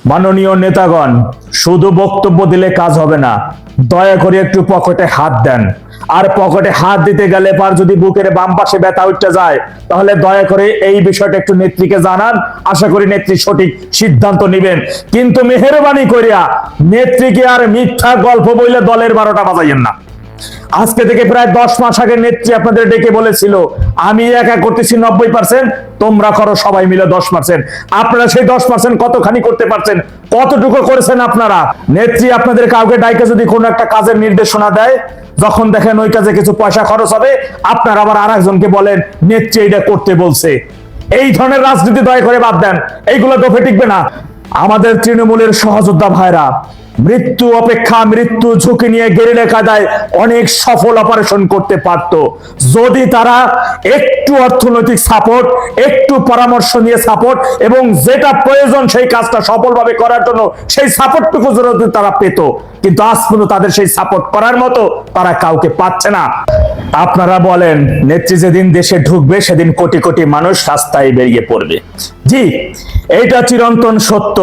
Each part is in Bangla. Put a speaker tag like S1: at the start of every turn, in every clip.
S1: মাননীয় নেতাগণ, শুধু বক্তব্য দিলে কাজ হবে না, দয়া করে একটু পকেটে হাত দেন। আর পকেটে হাত দিতে গেলে পার যদি বুকের বাম পাশে ব্যথা উঠতে যায়, তাহলে দয়া করে এই বিষয়টা একটু নেত্রীকে জানান। আশা করি নেত্রী সঠিক সিদ্ধান্ত নেবেন। কিন্তু মেহেরবানি করিয়া নেত্রীকে আর মিথ্যা গল্প বইলে দলের 12টা বাজাইয়েন না। আজকে থেকে প্রায় 10 মাস আগে নেত্রী আপনাদের ডেকে বলেছিল, আমি একা করতেছি 90%, তোমরা করো সবাই মিলে 10%। আপনারা সেই 10% কতখানি করতে পারছেন? কতটুকু করেছেন আপনারা? নেত্রী আপনাদের কাউকে ডাইকে যদি কোনো একটা কাজের নির্দেশনা দেয়, যখন দেখেন ওই কাজে কিছু পয়সা খরচ হবে, আপনারা আবার আরেকজনকে বলেন নেত্রী এটা করতে বলছে। এই ধরনের রাজনীতি দয়া করে বাদ দেন, এইগুলো দফে টিকবে না। আমাদের তৃণমূলের সহযোদ্ধা ভাইরা মৃত্যু অপেক্ষা মৃত্যু ঝুঁকি নিয়ে গেরিলা কায়দায় অনেক সফল অপারেশন করতে পারত, যদি তারা একটু অর্থনৈতিক সাপোর্ট, একটু পরামর্শ নিয়ে সাপোর্ট, এবং যেটা প্রয়োজন সেই কাজটা সফলভাবে করার জন্য সেই সাপোর্টটুকু যদি তারা পেত। কিন্তু আজ পর্যন্ত তাদের সেই সাপোর্ট করার মতো তারা কাউকে পাচ্ছে না। আপনারা বলেন নেত্রী যেদিন দেশে ঢুকবে সেদিন কোটি কোটি মানুষ রাস্তায় বেরিয়ে পড়বে। জি, এটা চিরন্তন সত্য।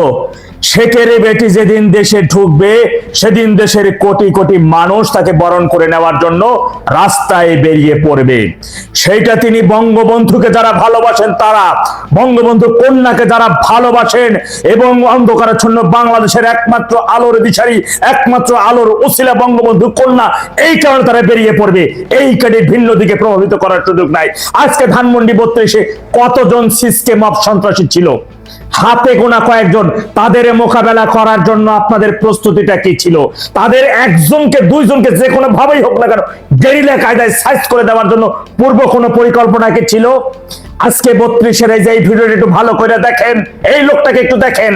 S1: শেখের বেটি যেদিন দেশে ঢুকবে সেদিন দেশের কোটি কোটি মানুষ তাকে বরণ করে নেওয়ার জন্য রাস্তায় বেরিয়ে পড়বে। সেইটা তিনি বঙ্গবন্ধুকে যারা ভালোবাসেন, তারা বঙ্গবন্ধু কন্যাকে যারা ভালোবাসেন এবং অন্ধকারাচ্ছন্ন বাংলাদেশের একমাত্র আলোর দিশারি, একমাত্র আলোর ওসিলা বঙ্গবন্ধু কন্যা, এই কারণে তারা বেরিয়ে পড়বে। এই কাজে ভিন্ন দিকে প্রভাবিত করার সুযোগ নাই। আজকে ধানমন্ডি 32-এ কতজন সিস্টেম অফ সন্ত্রাসী ছিল? হাতে গোনা কয়েকজন। তাদের মোকাবেলা করার জন্য আপনাদের প্রস্তুতিটা কি ছিল? তাদের একজনকে দুইজনকে যে কোনো ভাবেই হোক না কেন গেরিলা কায়দায় সাইজ করে দেওয়ার জন্য পূর্ব কোনো পরিকল্পনা কি ছিল? আজকে 32-এর এই যে ভিডিওটা একটু ভালো করে দেখেন, এই লোকটাকে একটু দেখেন।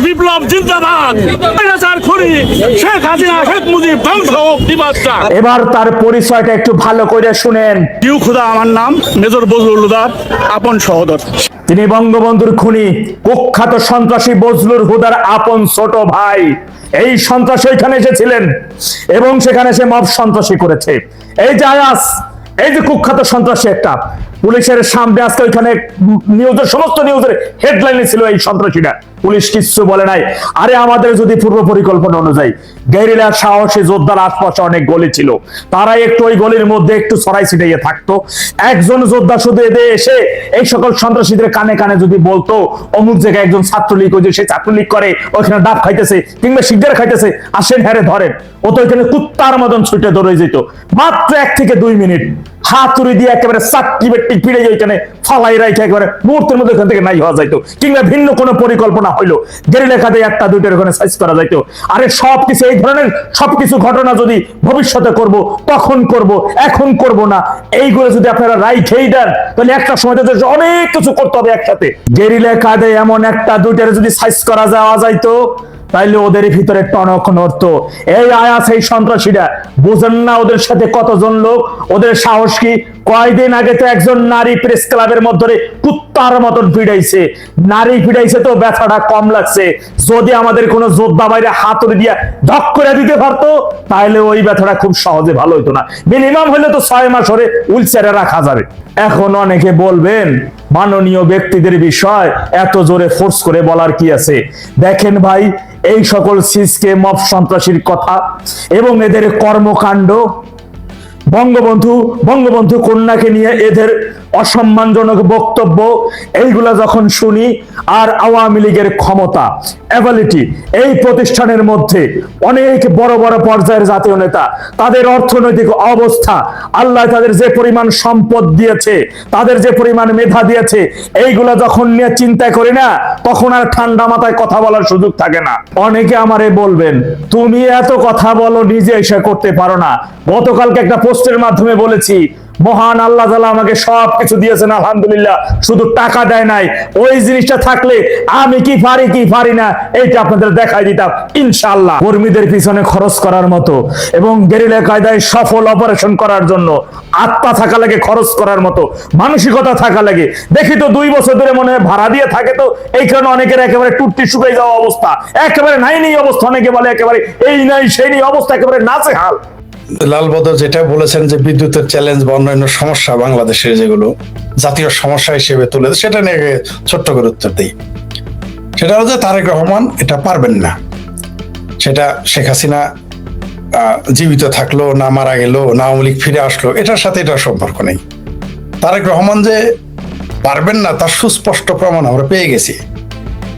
S2: বিপ্লব জিন্দাবাদ, শেখ হাসিনা, শেখ মুজিব ধ্বংস হোক দিবাসটা।
S1: এবার তার পরিচয়টা একটু ভালো করে শুনেন।
S2: দিউ খুদা, আমার নাম মেজর বজলুল হুদার আপন সহোদর।
S1: তিনি বঙ্গবন্ধুর খুনি কুখ্যাত সন্ত্রাসী বজলুল হুদার আপন ছোট ভাই। এই সন্ত্রাসী এখানে এসেছিলেন এবং সেখানে সে মব সন্ত্রাসী করেছে। এই যে আয়াস, এই যে কুখ্যাত সন্ত্রাসী একটা, পুলিশের সামনে আজকে ওইখানে নিউজের সমস্ত নিউজের হেডলাইনে ছিল এই সন্ত্রাসীরা। পুলিশ কিচ্ছু বলে নাই। আরে আমাদের যদি পূর্ব পরিকল্পনা অনুযায়ী গেরিলা সাহসী যোদ্ধার আশপাশে অনেক গলি ছিল, তারা একটু ওই গলির মধ্যে একটু ছড়াই ছিটাইয়ে থাকতো। একজন যোদ্ধা শুধু এসে এই সকল সন্ত্রাসীদের কানে কানে যদি বলতো অমুক জায়গায় একজন ছাত্রলীগ, ওই যে সে ছাত্রলীগ করে, ওইখানে ডাব খাইতেছে কিংবা সিগারেট খাইতেছে, আসেন হ্যারে ধরেন, ও তো ওইখানে কুত্তার মতন ছুটে দৌড়ে যেত। মাত্র 1 থেকে 2 মিনিট হাতুড়ি দিয়ে একেবারে চাকরি বেট্টি ফিরে যায়, এখানে ফালাই রাইখে একেবারে মুহূর্তের মধ্যে এখান থেকে নাই হওয়া যাইতো। কিংবা ভিন্ন কোনো পরিকল্পনা হইলো গেরিলা কাঁধে 1টা 2টার ওখানে সাইজ করা যাইতো। আরে সবকিছু এই ধরনের সবকিছু ঘটনা যদি ভবিষ্যতে করব, তখন করব, এখন করব না, এইগুলো যদি আপনারা রাইখেই দেন, তাহলে একটা সময় অনেক কিছু করতে হবে একসাথে। গেরিলা কাঁধে এমন 1টা 2টার যদি সাইজ করা যাওয়া যাইতো, তাইলে ওদের ভিতরে টনক নড়তো। এই আয়াস, এই সন্ত্রাসীরা বুঝেন না ওদের সাথে কতজন লোক, ওদের সাহস কি? কয়দিন আগে তো একজন নারী প্রেস ক্লাবের মধ্যে কুত্তার মতন পিড়াইছে। নারী পিড়াইছে তো ব্যথাটা কম লাগছে। যদি আমাদের কোন যোদ্ধা বাইরে হাতুড়ি দিয়া ধক করে দিতে পারতো, তাহলে ওই ব্যথাটা খুব সহজে ভালো হইতো না। মিনিমাম হলে তো 6 মাস ধরে হুইলচেয়ারে রাখা যাবে। এখন অনেকে বলবেন মাননীয় ব্যক্তিদের বিষয় এত জোরে ফোর্স করে বলার কি আছে? দেখেন ভাই, এই সকল সিস্টেম অফ সন্ত্রাসীর কথা এবং এদের কর্মকাণ্ড, বঙ্গবন্ধু কন্যাকে নিয়ে এদের অসম্মানজনক বক্তব্য, এইগুলা যখন শুনি, আর আওয়ামী লীগের ক্ষমতা, অ্যাবিলিটি, এই প্রতিষ্ঠানের মধ্যে অনেক বড় বড় পর্যায়ের জাতীয় নেতা, তাদের অর্থনৈতিক অবস্থা, আল্লাহ তাদের যে পরিমাণ সম্পদ দিয়েছে, তাদের যে পরিমাণ মেধা দিয়েছে, এইগুলা যখন নিয়ে চিন্তা করি না, তখন আর ঠান্ডা মাথায় কথা বলার সুযোগ থাকে না। অনেকে আমারে বলবেন, তুমি এত কথা বলো, নিজে এসে করতে পারো না। গতকালকে একটা পোস্টের মাধ্যমে বলেছি, মহান আল্লাহ তাআলা আমাকে সবকিছু দিয়েছেন, আলহামদুলিল্লাহ, শুধু টাকা দেয় নাই। ওই জিনিসটা থাকলে আমি কি পারি কি পারি না এইটা আপনাদের দেখাই দিতাম ইনশাআল্লাহ। কর্মীদের পিছনে খরচ করার মতো এবং গেরিলা কায়দায় সফল অপারেশন করার জন্য আত্মা থাকা লাগে, খরচ করার মতো মানসিকতা থাকা লাগে। দেখি তো 2 বছর ধরে মনে হয় ভাড়া দিয়ে থাকে, তো এই কারণে অনেকের একেবারে টুটটি শুকিয়ে যাওয়া অবস্থা, একেবারে নাই নেই অবস্থা, অনেকে বলে একেবারে এই নাই সেই নেই অবস্থা, একেবারে নাচে হাল।
S3: লালবদর যেটা বলেছেন যে বিদ্যুতের চ্যালেঞ্জ বা অন্যান্য সমস্যা বাংলাদেশের যেগুলো জাতীয় সমস্যা হিসেবে তুলে, সেটা নিয়ে ছোট্ট করে উত্তর দিই। সেটা হলো যে তারেক রহমান এটা পারবেন না। সেটা শেখ হাসিনা জীবিত থাকলো না মারা গেল না আওয়ামী লীগ ফিরে আসলো, এটার সাথে এটার সম্পর্ক নেই। তারেক রহমান যে পারবেন না তার সুস্পষ্ট প্রমাণ আমরা পেয়ে গেছি।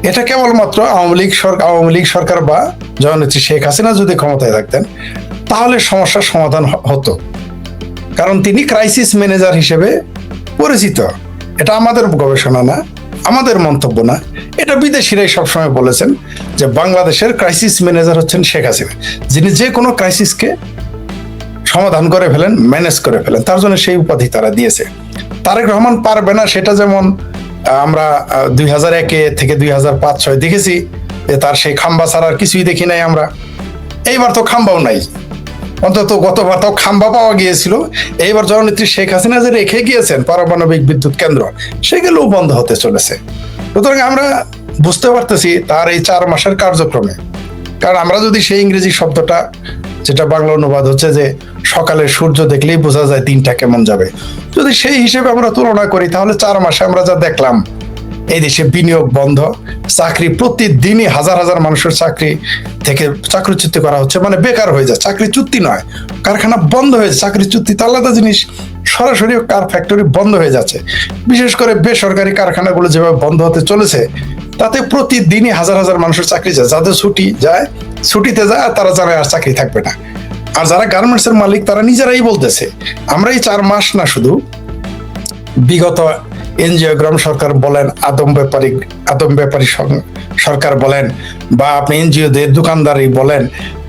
S3: এটা কেবলমাত্র আওয়ামী লীগ সরকার বা জননেত্রী শেখ হাসিনা যদি ক্ষমতায় থাকতেন তাহলে সমস্যার সমাধান হতো, কারণ তিনি ক্রাইসিস ম্যানেজার হিসেবে পরিচিত। এটা আমাদের গবেষণা না, আমাদের মন্তব্য না, এটা বিদেশিরাই সবসময় বলেছেন যে বাংলাদেশের ক্রাইসিস ম্যানেজার হচ্ছেন শেখ হাসিনা, যিনি যে কোনো ক্রাইসিসকে সমাধান করে ফেলেন, ম্যানেজ করে ফেলেন। তার জন্য সেই উপাধি তারা দিয়েছে। তারেক রহমান পারবে না সেটা যেমন আমরা 2001 থেকে 2005-06 দেখেছি যে তার সেই খাম্বা ছাড়া আর কিছুই দেখি নাই আমরা। এইবার তো খাম্বাও নাই, অন্তত গতবার তো খাম্বা পাওয়া গিয়েছিল। এইবার জননেত্রী শেখ হাসিনা যে রেখে গিয়েছেন পারমাণবিক বিদ্যুৎ কেন্দ্র, সেগুলোও বন্ধ হতে চলেছে। সুতরাং আমরা বুঝতে পারতেছি তার এই 4 মাসের কার্যক্রমে, কারণ আমরা যদি সেই ইংরেজি শব্দটা যেটা বাংলা অনুবাদ হচ্ছে যে সকালে সূর্য দেখলেই বোঝা যায় দিনটা কেমন যাবে, যদি সেই হিসেবে আমরা তুলনা করি তাহলে 4 মাসে আমরা যা দেখলাম, এই দেশে বিনিয়োগ বন্ধ, চাকরি প্রতিদিনই হাজার হাজার মানুষের চাকরি থেকে চাকরিচ্যুতি করা হচ্ছে, মানে বেকার হয়ে যায়, চাকরিচ্যুতি নয়, কারখানা বন্ধ হয়ে যায়। চাকরিচ্যুতি তো আলাদা জিনিস, সরাসরি কার ফ্যাক্টরি বন্ধ হয়ে যাচ্ছে। বিশেষ করে বেসরকারি কারখানাগুলো যেভাবে বন্ধ হতে চলেছে তাতে প্রতিদিনই হাজার হাজার মানুষের চাকরি যায়, যাদের ছুটিতে যায় আর তারা জানায় আর চাকরি থাকবে না। আর যারা গার্মেন্টসের মালিক তারা নিজেরাই বলতেছে আমরা এই 4 মাস না, শুধু বিগত এনজিওগ্রাম সরকার বলেন, আদম ব্যাপারী সরকার বলেন, বা আপনি এনজিওদের দোকানদারি বলেন,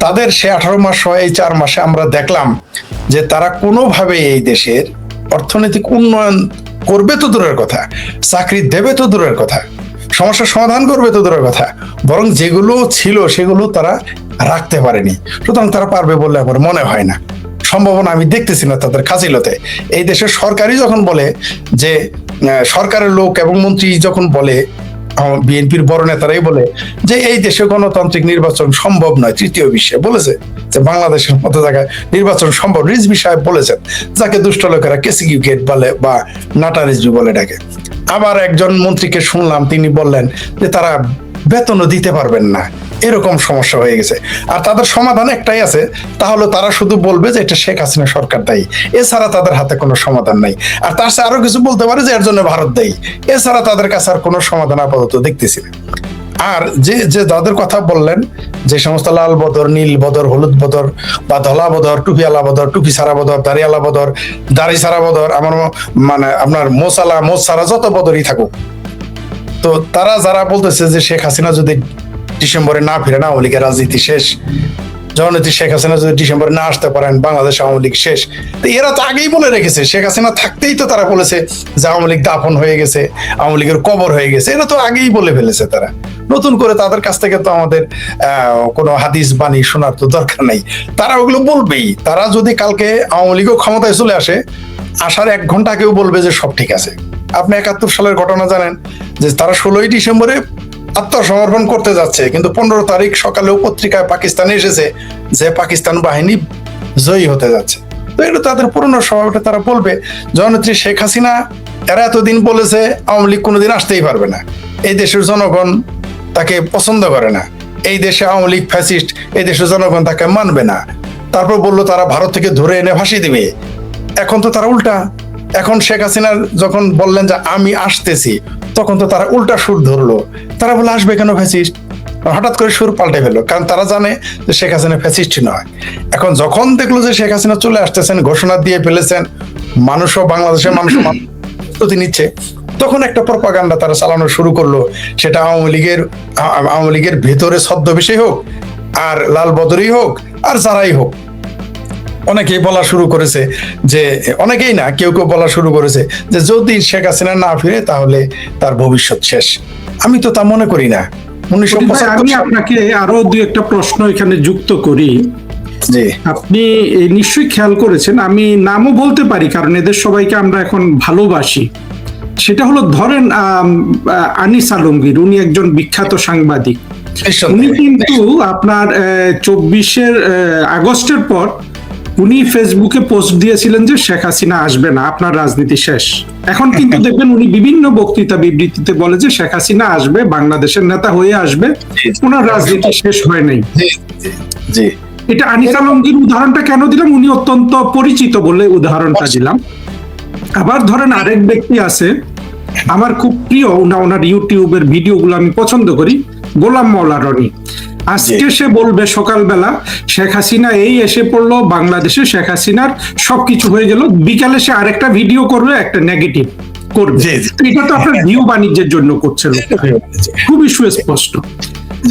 S3: তাদের সে 18 মাস হয় এই 4 মাসে আমরা দেখলাম যে তারা কোনোভাবে এই দেশের অর্থনৈতিক উন্নয়ন করবে তো দূরের কথা, চাকরি দেবে তো দূরের কথা, সমস্যার সমাধান করবে তো দূরের কথা, বরং যেগুলো ছিল সেগুলো তারা রাখতে পারেনি। সুতরাং তারা পারবে বলে আমার মনে হয় না, সম্ভাবনা আমি দেখতেছি না তাদের কাজিলতে। এই দেশের সরকারই যখন বলে যে সরকারের লোক এবং মন্ত্রী যখন বলে, বিএনপির বড় নেতারাই বলে যে এই দেশে গণতান্ত্রিক নির্বাচন সম্ভব নয়, তৃতীয় বিশ্বে বলেছে যে বাংলাদেশের মতো জায়গায় নির্বাচন সম্ভব, রিজভী সাহেব বলেছেন, যাকে দুষ্ট লোকেরা কেসিকিউ গেট বলে বা নাটা রিজভী বলে ডাকে। আবার একজন মন্ত্রীকে শুনলাম তিনি বললেন যে তারা বেতনও দিতে পারবেন না, এরকম সমস্যা হয়ে গেছে। আর তাদের সমাধান একটাই আছে, তাহলে তারা শুধু বলবে যে এটা শেখ হাসিনা সরকার দায়ী, এছাড়া তাদের হাতে কোনো সমাধান নাই। আর তার সাথে আরো কিছু বলতে পারে যে এর জন্য ভারত দায়ী, এছাড়া তাদের কাছে আর কোনো সমাধান আপাতত দেখতেছি না। আর যে যাদের কথা বললেন, যে সমস্ত লাল বদর, নীল বদর, হলুদ বদর বা ধলা বদর, টুপিওয়ালা বদর, টুপি সারা বদর, দাড়িওয়ালা বদর, দাড়ি সারা বদর, আমার মানে আপনার মোজ সারা যত বদরই থাকুক, তো তারা যারা বলতেছে যে শেখ হাসিনা যদি ডিসেম্বরে না ফিরে, আওয়ামী লীগের রাজনীতি শেষ, জননেত্রী শেখ হাসিনা যদি ডিসেম্বরে না আসতে পারেন বাংলাদেশ আওয়ামী লীগ শেষ, তো এরা তো আগেই বলে রেখেছে, শেখ হাসিনা থাকতেই তো তারা বলেছে যে আওয়ামী লীগ দাফন হয়ে গেছে, আওয়ামী লীগের কবর হয়ে গেছে, এরা তো আগেই বলে ফেলেছে। তারা নতুন করে তাদের কাছ থেকে তো আমাদের কোনো হাদিস বাণী শোনার তো দরকার নেই, তারা ওগুলো বলবেই। তারা যদি কালকে আওয়ামী লীগও ক্ষমতায় চলে আসে, আসার 1 ঘন্টা আগেও বলবে যে সব ঠিক আছে। আপনি 71 সালের ঘটনা জানেন যে তারা 16ই ডিসেম্বরে আত্মসমর্পণ করতে যাচ্ছে, কিন্তু 15 তারিখ সকালেও পত্রিকায় পাকিস্তানে এসেছে যে পাকিস্তান বাহিনী জয়ী হতে যাচ্ছে। তো এটা তাদের পুরনো স্বভাবটা, তারা বলবে। জননেত্রী শেখ হাসিনা এরা এতদিন বলেছে আওয়ামী লীগ কোনোদিন আসতেই পারবে না, এই দেশের জনগণ তাকে পছন্দ করে না, এই দেশে আওয়ামী লীগ ফ্যাসিস্ট, এই দেশের জনগণ তাকে মানবে না। তারপর বললো তারা ভারত থেকে ধরে এনে ভাসিয়ে দিবে। এখন তো তারা উল্টা, এখন শেখ হাসিনার যখন বললেন যে আমি আসতেছি, তখন তো তারা উল্টা সুর ধরলো, তারা বলে আসবে কেন ফ্যাসিস্ট, হঠাৎ করে সুর পাল্টে ফেললো, কারণ তারা জানে যে শেখ হাসিনা ফ্যাসিস্ট নয়। এখন যখন দেখলো যে শেখ হাসিনা চলে আসতেছেন, ঘোষণা দিয়ে ফেলেছেন, মানুষও বাংলাদেশের মানুষ প্রস্তুতি নিচ্ছে, তখন একটা প্রপাগান্ডা তারা চালানো শুরু করলো। সেটা আওয়ামী লীগের ভেতরে ছদ্মবেশী হোক, আর লাল বদরই হোক, আর যারাই হোক, অনেকেই বলা শুরু করেছে যে, অনেকেই না, কেউ কেউ বলা শুরু করেছে যে যদি শেখ হাসিনা না ফিরে তাহলে তার ভবিষ্যৎ শেষ। আমি তো তা মনে করি না। 1975
S4: আমি আপনাকে আরো 2-1টা প্রশ্ন এখানে যুক্ত করি।
S3: জি,
S4: আপনি নিশ্চয়ই খেয়াল করেছেন, আমি নামও বলতে পারি কারণ এদের সবাইকে আমরা এখন ভালোবাসি। সেটা হলো ধরেন আনিস আলমগীর, উনি একজন বিখ্যাত সাংবাদিক। উনি কিন্তু আপনার 24 আগস্টের পর উনি ফেসবুকে পোস্ট দিয়েছিলেন যে শেখ হাসিনা আসবে না, আপনার রাজনীতি শেষ। এখন কিন্তু দেখবেন উনি বিভিন্ন বক্তৃতা বিবৃতিতে বলে যে শেখ হাসিনা আসবে, বাংলাদেশের নেতা হয়ে আসবে, ওনার রাজনীতি শেষ হয় নাই।
S3: জি জি
S4: এটা আনিস আলমগীর উদাহরণটা কেন দিলাম, উনি অত্যন্ত পরিচিত বলে উদাহরণটা দিলাম। আবার ধরেন আরেক ব্যক্তি আছে আমার খুব প্রিয়, ওনার ইউটিউবের ভিডিওগুলো আমি পছন্দ করি, গোলাম মাওলা রনি। আজকে সে বলবে সকালবেলা শেখ হাসিনা এই এসে পড়লো বাংলাদেশে, শেখ হাসিনার সবকিছু হয়ে গেল, বিকালে সে আরেকটা ভিডিও করবে, একটা নেগেটিভ করবে। এটা তো আপনার ভিউ বাণিজ্যের জন্য করছে, খুবই সুস্পষ্ট।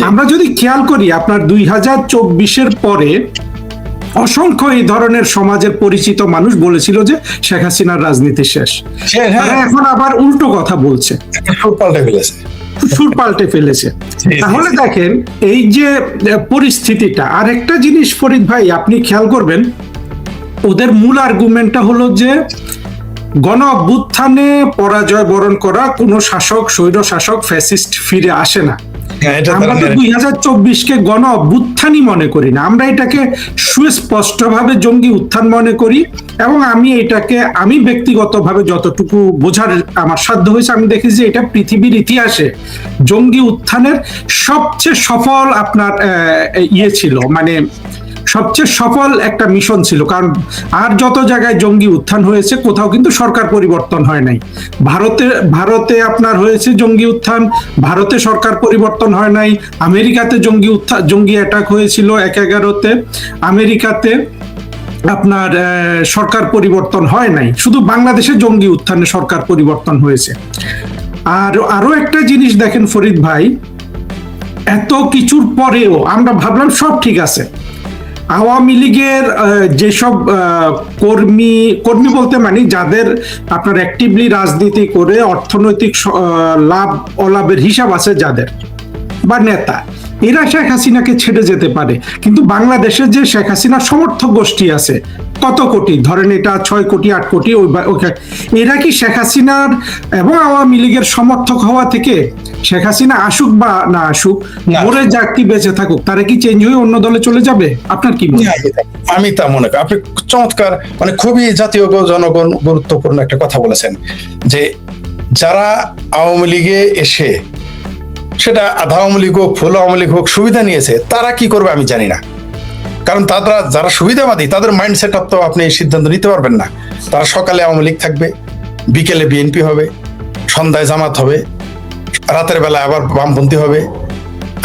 S4: আমরা যদি খেয়াল করি আপনার 2024-এর পরে অসংখ্য এই ধরনের সমাজের পরিচিত মানুষ বলেছিল যে শেখ হাসিনার রাজনীতি শেষ। তারা এখন আবার উল্টো কথা বলছে, সুর পাল্টে ফেলেছে। তাহলে দেখেন এই যে পরিস্থিতিটা, আরেকটা জিনিস ফরিদ ভাই আপনি খেয়াল করবেন, ওদের মূল আর্গুমেন্টটা হলো যে গণ অভ্যুত্থানে পরাজয় বরণ করা কোনো শাসক, স্বৈর শাসক, ফ্যাসিস্ট ফিরে আসে না। আমরা তো 2024-কে গণ অভ্যুত্থানই মনে করি না, আমরা এটাকে সুস্পষ্টভাবে জঙ্গি উত্থান মনে করি। এবং আমি ব্যক্তিগতভাবে যতটুকু বোঝার আমার সাধ্য হয়েছে, আমি দেখি যে এটা পৃথিবীর ইতিহাসে জঙ্গি উত্থানের সবচেয়ে সফল আপনার ছিল, মানে সবচেয়ে সফল একটা মিশন ছিল। কারণ আর যত জায়গায় জঙ্গি উত্থান হয়েছে কোথাও কিন্তু সরকার পরিবর্তন হয় নাই। ভারতে আপনার হয়েছে জঙ্গি উত্থান, ভারতে সরকার পরিবর্তন হয় নাই। আমেরিকাতে জঙ্গি অ্যাটাক হয়েছিল 11-তে, আমেরিকাতে আপনার সরকার পরিবর্তন হয় নাই। শুধু বাংলাদেশে জঙ্গি উত্থানে সরকার পরিবর্তন হয়েছে। আর আরো একটা জিনিস দেখেন ফরিদ ভাই, এত কিছুর পরেও আমরা ভাবলাম সব ঠিক আছে, আওয়ামী লীগের যেসব কর্মী বলতে মানে যাদের আপনার অ্যাক্টিভলি রাজনীতি করে অর্থনৈতিক লাভ অলাভের হিসাব আছে যাদের, বা নেতা, এরা শেখ হাসিনাকে ছেড়ে যেতে পারে। কিন্তু বাংলাদেশে যে শেখ হাসিনার সমর্থক গোষ্ঠী আছে কত কোটি, ধরেন এটা 6 কোটি 8 কোটি, এরা কি শেখ হাসিনার এবং আওয়ামী লীগের সমর্থক হওয়া থেকে শেখ হাসিনা আসুক বা না আসুক, মরে যাক কি বেঁচে থাকুক, তারা কি চেঞ্জ হয়ে অন্য দলে চলে যাবে? আপনার কি মনে হয়?
S3: আমি তা মনে করি আপনি চমৎকার, মানে খুবই জাতীয় জনগণ গুরুত্বপূর্ণ একটা কথা বলেছেন, যে যারা আওয়ামী লীগে এসে, সেটা আধা আওয়ামী লীগ হোক, ফুল আওয়ামী লীগ হোক, সুবিধা নিয়েছে, তারা কি করবে আমি জানি না। কারণ তারা যারা সুবিধাবাদী, তাদের মাইন্ডসেট তো আপনি সিদ্ধান্ত নিতে পারবেন না। তারা সকালে আওয়ামী লীগ থাকবে, বিকেলে বিএনপি হবে, সন্ধ্যায় জামাত হবে, রাতের বেলা আবার বামপন্থী হবে,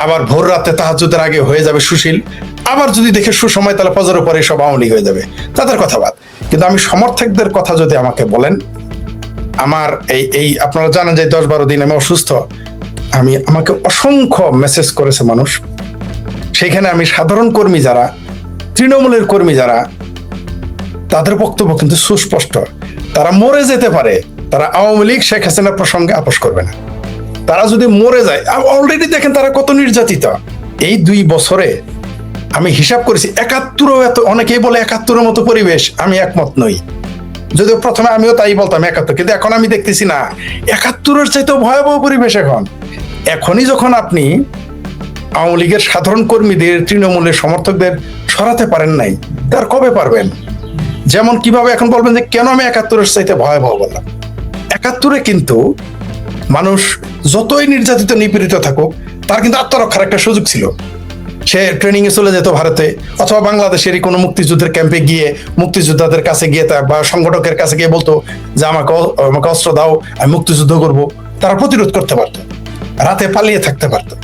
S3: আবার ভোর রাতে তাহাজ্জুদের আগে হয়ে যাবে সুশীল, আবার যদি দেখে সুসময় তাহলে ফজরের পরে সব আওয়ামী লীগ হয়ে যাবে। তাদের কথা বাদ, কিন্তু আমি সমর্থকদের কথা যদি আমাকে বলেন, আমার এই আপনারা জানেন যে 10-12 দিন আমি অসুস্থ, আমাকে অসংখ্য মেসেজ করেছে মানুষ। সেখানে আমি সাধারণ কর্মী যারা, তৃণমূলের কর্মী যারা, তাদের বক্তব্য কিন্তু সুস্পষ্ট। তারা মরে যেতে পারে, তারা আওয়ামী লীগ শেখ হাসিনার প্রসঙ্গে আপোষ করবে না। তারা যদি মরে যায়, অলরেডি দেখেন তারা কত নির্যাতিত। এই 2 বছরে আমি হিসাব করেছি, 71-ও এত, অনেকেই বলে 71-এর মতো পরিবেশ, আমি একমত নই। যদিও প্রথমে আমিও তাই বলতাম 71, কিন্তু এখন আমি দেখতেছি না, 71-এর চাইতেও ভয়াবহ পরিবেশ এখন। এখনই যখন আপনি আওয়ামী লীগের সাধারণ কর্মীদের, তৃণমূলের সমর্থকদের সরাতে পারেন নাই, তার কবে পারবেন? যেমন কিভাবে এখন বলবেন যে কেন আমি 71-এর চাইতে ভয়াবহ বললাম? 71-এ কিন্তু মানুষ যতই নির্যাতিত নিপীড়িত থাকুক, তার কিন্তু আত্মরক্ষার একটা সুযোগ ছিল। সে ট্রেনিং এ চলে যেত ভারতে, অথবা বাংলাদেশেরই কোনো মুক্তিযুদ্ধের ক্যাম্পে গিয়ে মুক্তিযোদ্ধাদের কাছে গিয়ে বা সংগঠকের কাছে গিয়ে বলতো যে আমাকে অস্ত্র দাও, আমি মুক্তিযুদ্ধ করব। তারা প্রতিরোধ করতে পারতো, রাতে পালিয়ে থাকতে পারতো।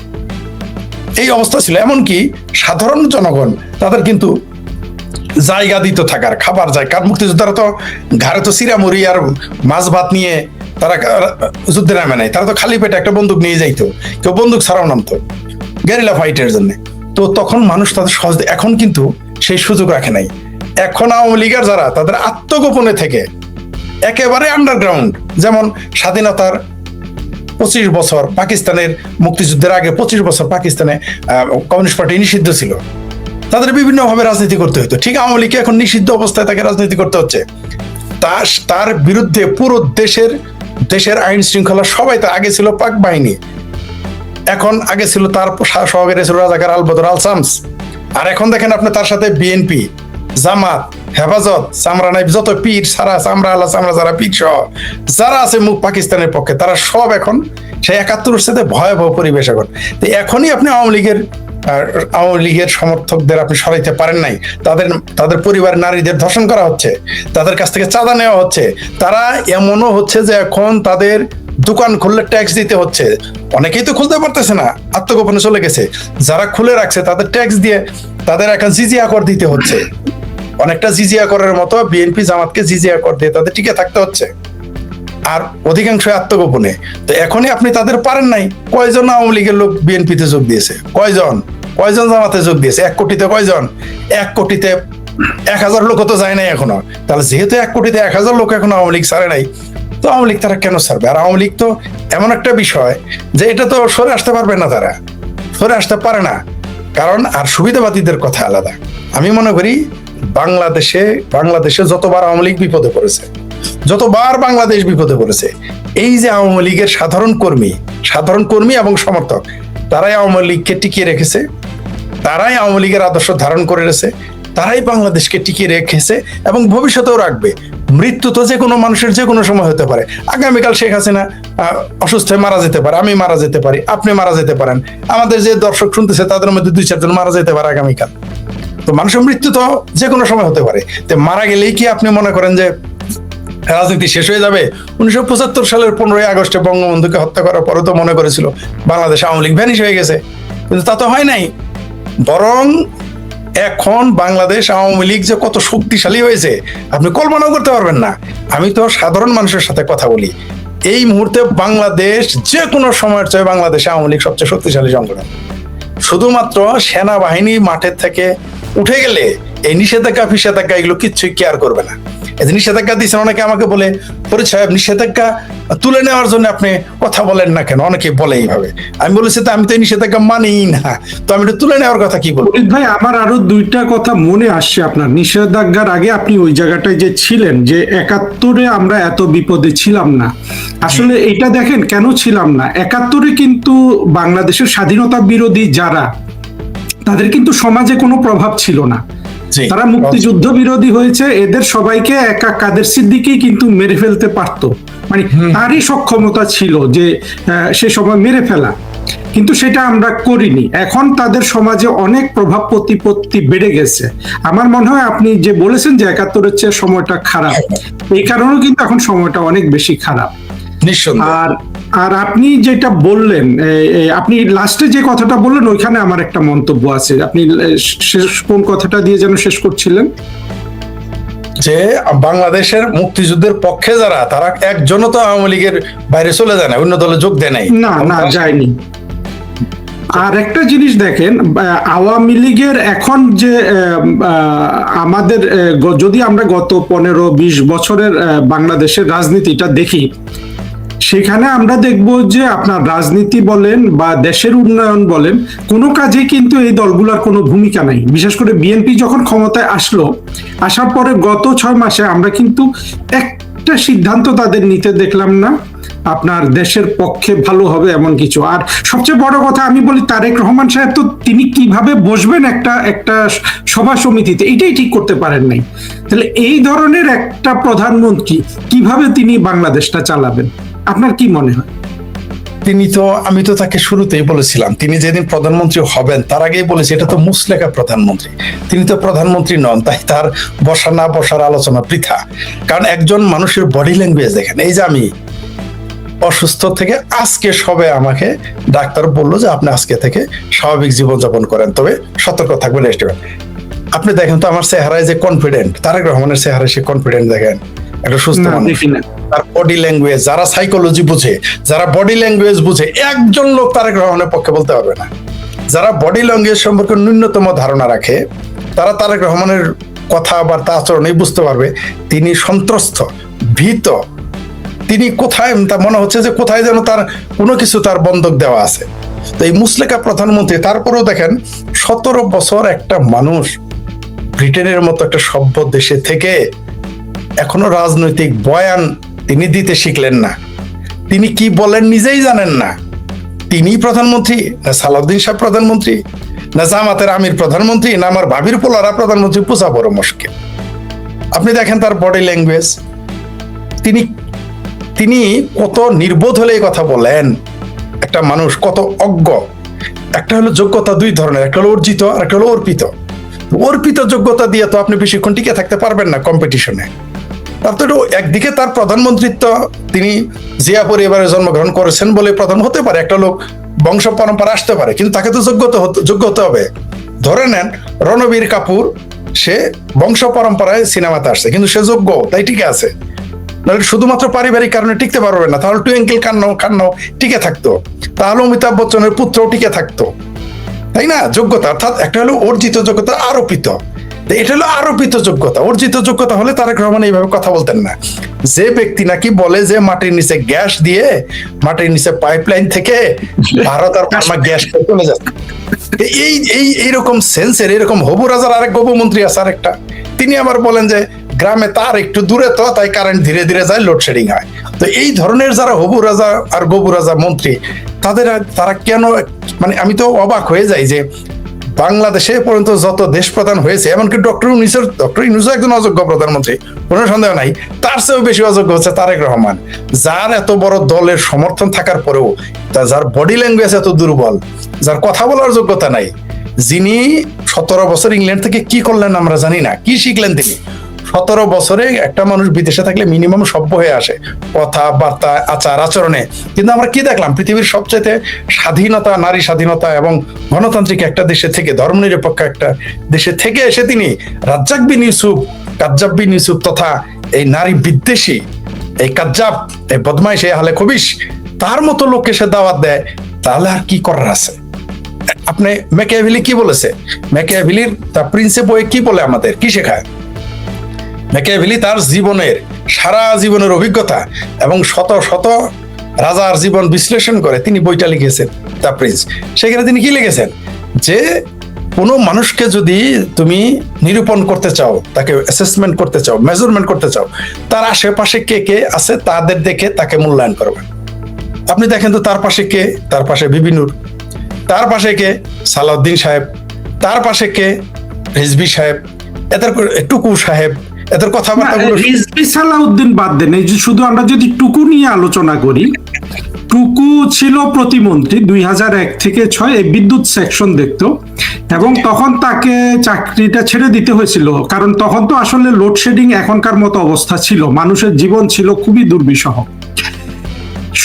S3: এই অবস্থা ছিল। এমনকি সাধারণ জনগণ তাদের কিন্তু জায়গা দিত থাকার, খাবার যায়। কারণ মুক্তিযোদ্ধারা তো ঘাড়ে তো চিরামুড়ি আর মাছ ভাত নিয়ে তারা যুদ্ধে নামে নাই, তারা তো খালি পেটে একটা বন্দুক নিয়ে যাইতো, কেউ বন্দুক ছাড়াও নামতো গেরিলা ফাইটের জন্য। তো তখন মানুষ তাদের সহজ, এখন কিন্তু সেই সুযোগ রাখে নাই। এখন আওয়ামী লীগের যারা, তাদের আত্মগোপনে থেকে একেবারে আন্ডারগ্রাউন্ড, যেমন স্বাধীনতার 25 বছর, পাকিস্তানের মুক্তিযুদ্ধের আগে 25 বছর পাকিস্তানে কমিউনিস্ট পার্টি নিষিদ্ধ ছিল, তাদের বিভিন্নভাবে রাজনীতি করতে হতো। ঠিক আওয়ামী লীগকে এখন নিষিদ্ধ অবস্থায় তাকে রাজনীতি করতে হচ্ছে। তার বিরুদ্ধে পুরো দেশের আইন শৃঙ্খলা সবাই, তার আগে ছিল পাক বাহিনী, এখন আগে ছিল তার সহকারী ছিল রাজাকার আল বদর আল শামস, আর এখন দেখেন আপনি তার সাথে বিএনপি, জামাত, হেফাজত, চামড়া নাই, যত পীর সারা চামড়া আলা চামড়া যারা পীর সহ যারা আছে মুখ পাকিস্তানের পক্ষে, তারা সব এখন সেই 71-এর সাথে ভয়াবহ পরিবেশ এখন। তো এখনই আপনি আওয়ামী লীগের সমর্থকদের আপনি সরাইতে পারেন নাই। তাদের পরিবার নারীদের ধর্ষণ করা হচ্ছে, তাদের কাছ থেকে চাঁদা নেওয়া হচ্ছে, তারা এমনও হচ্ছে যে এখন তাদের দোকান খুললে ট্যাক্স দিতে হচ্ছে। অনেকেই তো খুলতে পারতেছে না, আত্মগোপনে চলে গেছে। যারা খুলে রাখছে তাদের ট্যাক্স দিয়ে তাদের এখন জিজিয়া কর দিতে হচ্ছে। অনেকটা জিজিয়া করের মতো বিএনপি জামাতকে জিজিয়া কর দিয়ে তাদের টিকে থাকতে হচ্ছে, আর অধিকাংশ আত্মগোপনে। তো এখনই আপনি তাদের পারেন নাই। কয়জন আওয়ামী লীগের লোক বিএনপিতে যোগ দিয়েছে? কয়জন জামাতে যোগ দিয়েছে? 1 কোটিতে কয়জন? 1 কোটিতে 1000 লোক তো যায় নাই এখনো। তাহলে যেহেতু 1 কোটিতে 1000 লোক এখনো আওয়ামী লীগ ছাড়ে নাই, তো আওয়ামী লীগ তারা কেন ছাড়বে? আর আওয়ামী লীগ তো এমন একটা বিষয় যে এটা তো সরে আসতে পারবে না, তারা সরে আসতে পারে না। কারণ আর সুবিধাবাদীদের কথা আলাদা। আমি মনে করি বাংলাদেশে যতবার আওয়ামী লীগ বিপদে পড়েছে, যতবার বাংলাদেশ বিপদে পড়েছে, এই যে আওয়ামী লীগের সাধারণ কর্মী এবং সমর্থক, তারাই আওয়ামী লীগকে টিকিয়ে রেখেছে, তারাই আওয়ামী লীগের আদর্শ ধারণ করে রেখেছে, তারাই বাংলাদেশকে টিকিয়ে রেখেছে এবং ভবিষ্যতেও রাখবে। মৃত্যু তো যে কোনো মানুষের যে কোনো সময় হতে পারে। আগামীকাল শেখ হাসিনা অসুস্থ হয়ে মারা যেতে পারে, আমি মারা যেতে পারি, আপনি মারা যেতে পারেন, আমাদের যে দর্শক শুনতেছে তাদের মধ্যে 2-4 জন মারা যেতে পারে আগামীকাল। তো মানুষের মৃত্যু তো যে কোনো সময় হতে পারে। তো মারা গেলেই কি আপনি মনে করেন যে রাজনীতি শেষ হয়ে যাবে? 1975 সালের 15ই আগস্টে বঙ্গবন্ধুকে হত্যা করার পরে তো মনে করেছিল বাংলাদেশ আওয়ামী লীগ ভ্যানিশ হয়ে গেছে, কিন্তু তা তো হয় নাই। বরং এখন বাংলাদেশ আওয়ামী লীগ যে কত শক্তিশালী হয়েছে আপনি কল্পনাও করতে পারবেন না। আমি তো সাধারণ মানুষের সাথে কথা বলি, এই মুহূর্তে বাংলাদেশ যে কোনো সময়ের চেয়ে বাংলাদেশে আওয়ামী লীগ সবচেয়ে শক্তিশালী সংগঠন। শুধুমাত্র সেনাবাহিনী মাঠের থেকে উঠে গেলে এই নিষেধাজ্ঞা এগুলো কিচ্ছুই কেয়ার করবে না। এই যে নিষেধাজ্ঞা দিচ্ছেন, অনেকে আমাকে বলে, ফরিদ সাহেব নিষেধাজ্ঞা তুলে নেওয়ার জন্য আপনি কথা বলেন না কেন? অনেকে বলে এইভাবে। আমি বলেছি তো আমি তো এই নিষেধাজ্ঞা মানিই না, তো আমি এটা তুলে নেওয়ার কথা কি বলবো?
S4: ফরিদ ভাই, আমার আরো 2টা কথা মনে আসছে আপনার নিষেধাজ্ঞার আগে। আপনি ওই জায়গাটায় যে ছিলেন, যে 71-এ আমরা এত বিপদে ছিলাম না। আসলে এটা দেখেন কেন ছিলাম না। 71-এ কিন্তু বাংলাদেশের স্বাধীনতা বিরোধী যারা, তাদের কিন্তু সমাজে কোনো প্রভাব ছিল না। তারা মুক্তিযুদ্ধ বিরোধী হয়েছে, এদের সবাইকে একা কাদের সিদ্দিকী কিন্তু মেরে ফেলতে পারতো, মানে তারই সক্ষমতা ছিল যে সে সময় মেরে ফেলা, কিন্তু সেটা আমরা করিনি। এখন তাদের সমাজে অনেক প্রভাব প্রতিপত্তি বেড়ে গেছে। আমার মনে হয় আপনি যে বলেছেন যে 71-এর চেয়ে সময়টা খারাপ, এই কারণেও কিন্তু এখন সময়টা অনেক বেশি খারাপ। আর আপনি যেটা বললেন, আপনি লাস্টে যে কথাটা বললেন ওইখানে আমার একটা মন্তব্য আছে। আপনি কোন কথাটা দিয়ে যেন শেষ করছিলেন?
S3: যে বাংলাদেশের মুক্তিযুদ্ধের পক্ষে যারা, তারা একজনও তো আওয়ামী লীগের বাইরে চলে যায় না, অন্য দলে যোগ দেয় নাই।
S4: না যায়নি। আর একটা জিনিস দেখেন, আওয়ামী লীগের এখন যে আমাদের যদি আমরা গত 15-20 বছরের বাংলাদেশের রাজনীতিটা দেখি, সেখানে আমরা দেখব যে আপনার রাজনীতি বলেন বা দেশের উন্নয়ন বলেন, কোনো কাজে কিন্তু এই দলগুলোর কোনো ভূমিকা নাই। বিশেষ করে বিএনপি যখন ক্ষমতায় আসার পরে গত 6 মাসে আমরা কিন্তু একটা সিদ্ধান্ত তাদের নিতে দেখলাম না আপনার দেশের পক্ষে ভালো হবে এমন কিছু। আর সবচেয়ে বড় কথা আমি বলি, তারেক রহমান সাহেব তো তিনি কিভাবে বসবেন একটা সভা সমিতিতে, এটাই ঠিক করতে পারেন নাই। তাহলে এই ধরনের একটা প্রধানমন্ত্রী কিভাবে তিনি বাংলাদেশটা চালাবেন? আপনার কি মনে হয়?
S3: আমি তো তাকে শুরুতেই বলেছিলাম, তিনি যেদিন প্রধানমন্ত্রী হবেন তার আগেই বলেছি এটা তো মুসলেখা প্রধানমন্ত্রী, তিনি তো প্রধানমন্ত্রী নন, তাই তার বসা না বসার আলোচনা বৃথা। কারণ একজন মানুষের বডি ল্যাঙ্গুয়েজ দেখেন। এই যে আমি অসুস্থ থেকে আজকে সবে আমাকে ডাক্তার বললো যে আপনি আজকে থেকে স্বাভাবিক জীবনযাপন করেন, তবে সতর্ক থাকবেন, রেস্ট নেবেন। আপনি দেখেন তো আমার চেহারায় যে কনফিডেন্ট, তারেক রহমানের চেহারায় সে কনফিডেন্ট দেখেন, একটা সুস্থ মানুষ। তার বডি ল্যাঙ্গুয়েজ, যারা সাইকোলজি বুঝে, যারা বডি ল্যাঙ্গুয়েজ বুঝে, একজন লোক তারেক রহমানের পক্ষে বলতে পারবে না। যারা বডি ল্যাঙ্গুয়েজ সম্পর্কে ন্যূনতম ধারণা রাখে, তারা তারেক রহমানের কথাবার্তা আচরণেই বুঝতে পারবে তিনি সন্ত্রস্ত, ভীত। তিনি কোথায়, তা মনে হচ্ছে যে কোথায় যেন তার কোনো কিছু তার বন্ধক দেওয়া আছে। তো এই মুসলেখা প্রধানমন্ত্রী, তারপরেও দেখেন 17 বছর একটা মানুষ ব্রিটেনের মতো একটা সভ্য দেশে থেকে এখনো রাজনৈতিক বয়ান তিনি দিতে শিখলেন না। তিনি কি বলেন নিজেই জানেন না। তিনি প্রধানমন্ত্রী না সালাউদ্দিন সাহেব প্রধানমন্ত্রী, না জামাতের আমির প্রধানমন্ত্রী, না আমার ভাবির পোলারা প্রধানমন্ত্রী, বোঝা বড় মুশকিল। আপনি দেখেন তার বডি ল্যাঙ্গুয়েজ, তিনি তিনি কত নির্বোধ হলে এই কথা বলেন। একটা মানুষ কত অজ্ঞ। একটা হলো যোগ্যতা দুই ধরনের, একটা হলো অর্জিত আর একটা হলো অর্পিত। অর্পিত যোগ্যতা দিয়ে তো আপনি বেশিক্ষণ টিকে থাকতে পারবেন না কম্পিটিশনে। তার তো একদিকে তার প্রধানমন্ত্রিত্ব, তিনি জিয়া পরিবারে জন্মগ্রহণ করেছেন বলে প্রধান হতে পারে, একটা লোক বংশ পরম্পরা আসতে পারে, কিন্তু তাকে তো যোগ্য হতে হবে। ধরে নেন রণবীর কাপুর, সে বংশ পরম্পরায় সিনেমাতে আসছে, কিন্তু সে যোগ্য, তাই টিকে আছে। নাহলে শুধুমাত্র পারিবারিক কারণে টিকতে পারবে না, তাহলে টুইঙ্কেল খান্নাও টিকে থাকতো, তাহলে অমিতাভ বচ্চনের পুত্রও টিকে থাকতো, তাই না? যোগ্যতা অর্থাৎ একটা হলো অর্জিত যোগ্যতা, আরোপিত। এটা হলো আরোপিত যোগ্যতা। অর্জিত যোগ্যতা হলে তারেক রহমান এইভাবে কথা বলতেন না। যে ব্যক্তি নাকি বলে যে মাটির নিচে গ্যাস দিয়ে, মাটির নিচে পাইপলাইন থেকে ভারত আর বার্মা গ্যাস চলে যাচ্ছে, এইরকম সেন্সের, এরকম হবু রাজার আরেক গবু মন্ত্রী আছে আরেকটা, তিনি আবার বলেন যে গ্রামে তার একটু দূরে তো, তাই কারেন্ট ধীরে ধীরে যায়, লোডশেডিং হয়। তো এই ধরনের যারা হবু রাজা আর গবু রাজা মন্ত্রী, তারা কেন, মানে আমি তো অবাক হয়ে যাই যে বাংলাদেশে পর্যন্ত যত দেশ প্রধান হয়েছে, এমনকি ডক্টর ইউনূস একজন অযোগ্য প্রধানমন্ত্রী, কোনো সন্দেহ নাই, তার চেয়েও বেশি অযোগ্য হচ্ছে তারেক রহমান, যার এত বড় দলের সমর্থন থাকার পরেও যার বডি ল্যাঙ্গুয়েজ এত দুর্বল, যার কথা বলার যোগ্যতা নাই, যিনি 17 বছর ইংল্যান্ড থেকে কি করলেন আমরা জানি না, কি শিখলেন তিনি। 17 বছরে একটা মানুষ বিদেশে থাকলে মিনিমাম সভ্য হয়ে আসে কথাবার্তা, আচার আচরণে। কিন্তু আমরা কি দেখলাম, পৃথিবীর সবচেয়ে স্বাধীনতা, নারী স্বাধীনতা এবং গণতান্ত্রিক একটা দেশে থেকে, ধর্মনিরপেক্ষ একটা দেশে থেকে এসে তিনি রাজ্জাক বিন ইউসুফ তথা এই নারী বিদ্বেষী, এই কাজ্জাব, এই বদমাইশ, এই হালে খবিশ, তার মতো লোককে সে দাওয়াত দেয়, তাহলে আর কি করার আছে? আপনি ম্যাকিয়াভেলি কি বলেছে? ম্যাকিয়াভেলির দ্য প্রিন্সে বইয়ে কি বলে, আমাদের কি শেখায়? ম্যাকিয়াভেলি তার জীবনের, সারা জীবনের অভিজ্ঞতা এবং শত শত রাজার জীবন বিশ্লেষণ করে তিনি বইটা লিখেছেন দ্য প্রিন্স। সেখানে তিনি কি লিখেছেন, যে কোনো মানুষকে যদি তুমি নিরূপণ করতে চাও, তাকে অ্যাসেসমেন্ট করতে চাও, মেজারমেন্ট করতে চাও, তার আশেপাশে কে কে আছে তাদের দেখে তাকে মূল্যায়ন করবেন। আপনি দেখেন তো তার পাশে কে, তার পাশে বিবি নূর, তার পাশে কে সালাউদ্দিন সাহেব, তার পাশে কে রিজভী সাহেব, এদের টুকু সাহেব, এদের কথাবার্তাগুলো।
S4: রিজভী সালাউদ্দিন বাদ দেন, এই যে শুধু আমরা যদি টুকু নিয়ে আলোচনা করি, টুকু ছিল প্রতিমন্ত্রী 2001 থেকে 6, এই বিদ্যুৎ সেকশন দেখতো, এবং তখন তাকে চাকরিটা ছেড়ে দিতে হয়েছিল, কারণ তখন তো আসলে লোডশেডিং এখনকার মতো অবস্থা ছিল, মানুষের জীবন ছিল খুবই দুর্বিষহ।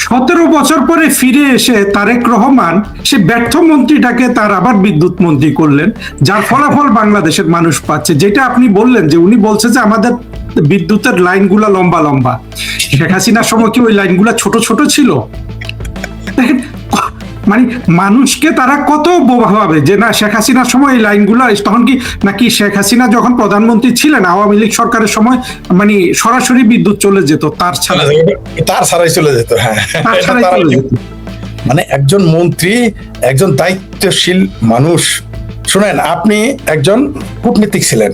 S4: 17 বছর পরে ফিরে এসে তারেক রহমান সে ব্যর্থ মন্ত্রীটাকে তার আবার বিদ্যুৎ মন্ত্রী করলেন, যার ফলাফল বাংলাদেশের মানুষ পাচ্ছে। যেটা আপনি বললেন যে উনি বলছে যে আমাদের বিদ্যুতের লাইনগুলা লম্বা লম্বা, শেখ হাসিনার সময় কি ওই লাইনগুলা ছোট ছোট ছিল? দেখেন, মানে মানুষকে তারা কত বোবা ভাবে যে না শেখ হাসিনার সময় এই লাইনগুলো, তখন কি নাকি শেখ হাসিনা যখন প্রধানমন্ত্রী ছিলেন আওয়ামী লীগ সরকারের সময় মানে সরাসরি বিদ্যুৎ চলে যেত, তার
S3: ছাড়াই চলে যেত। হ্যাঁ, মানে একজন মন্ত্রী, একজন দায়িত্বশীল মানুষ। শুনেন, আপনি একজন কূটনীতিক ছিলেন,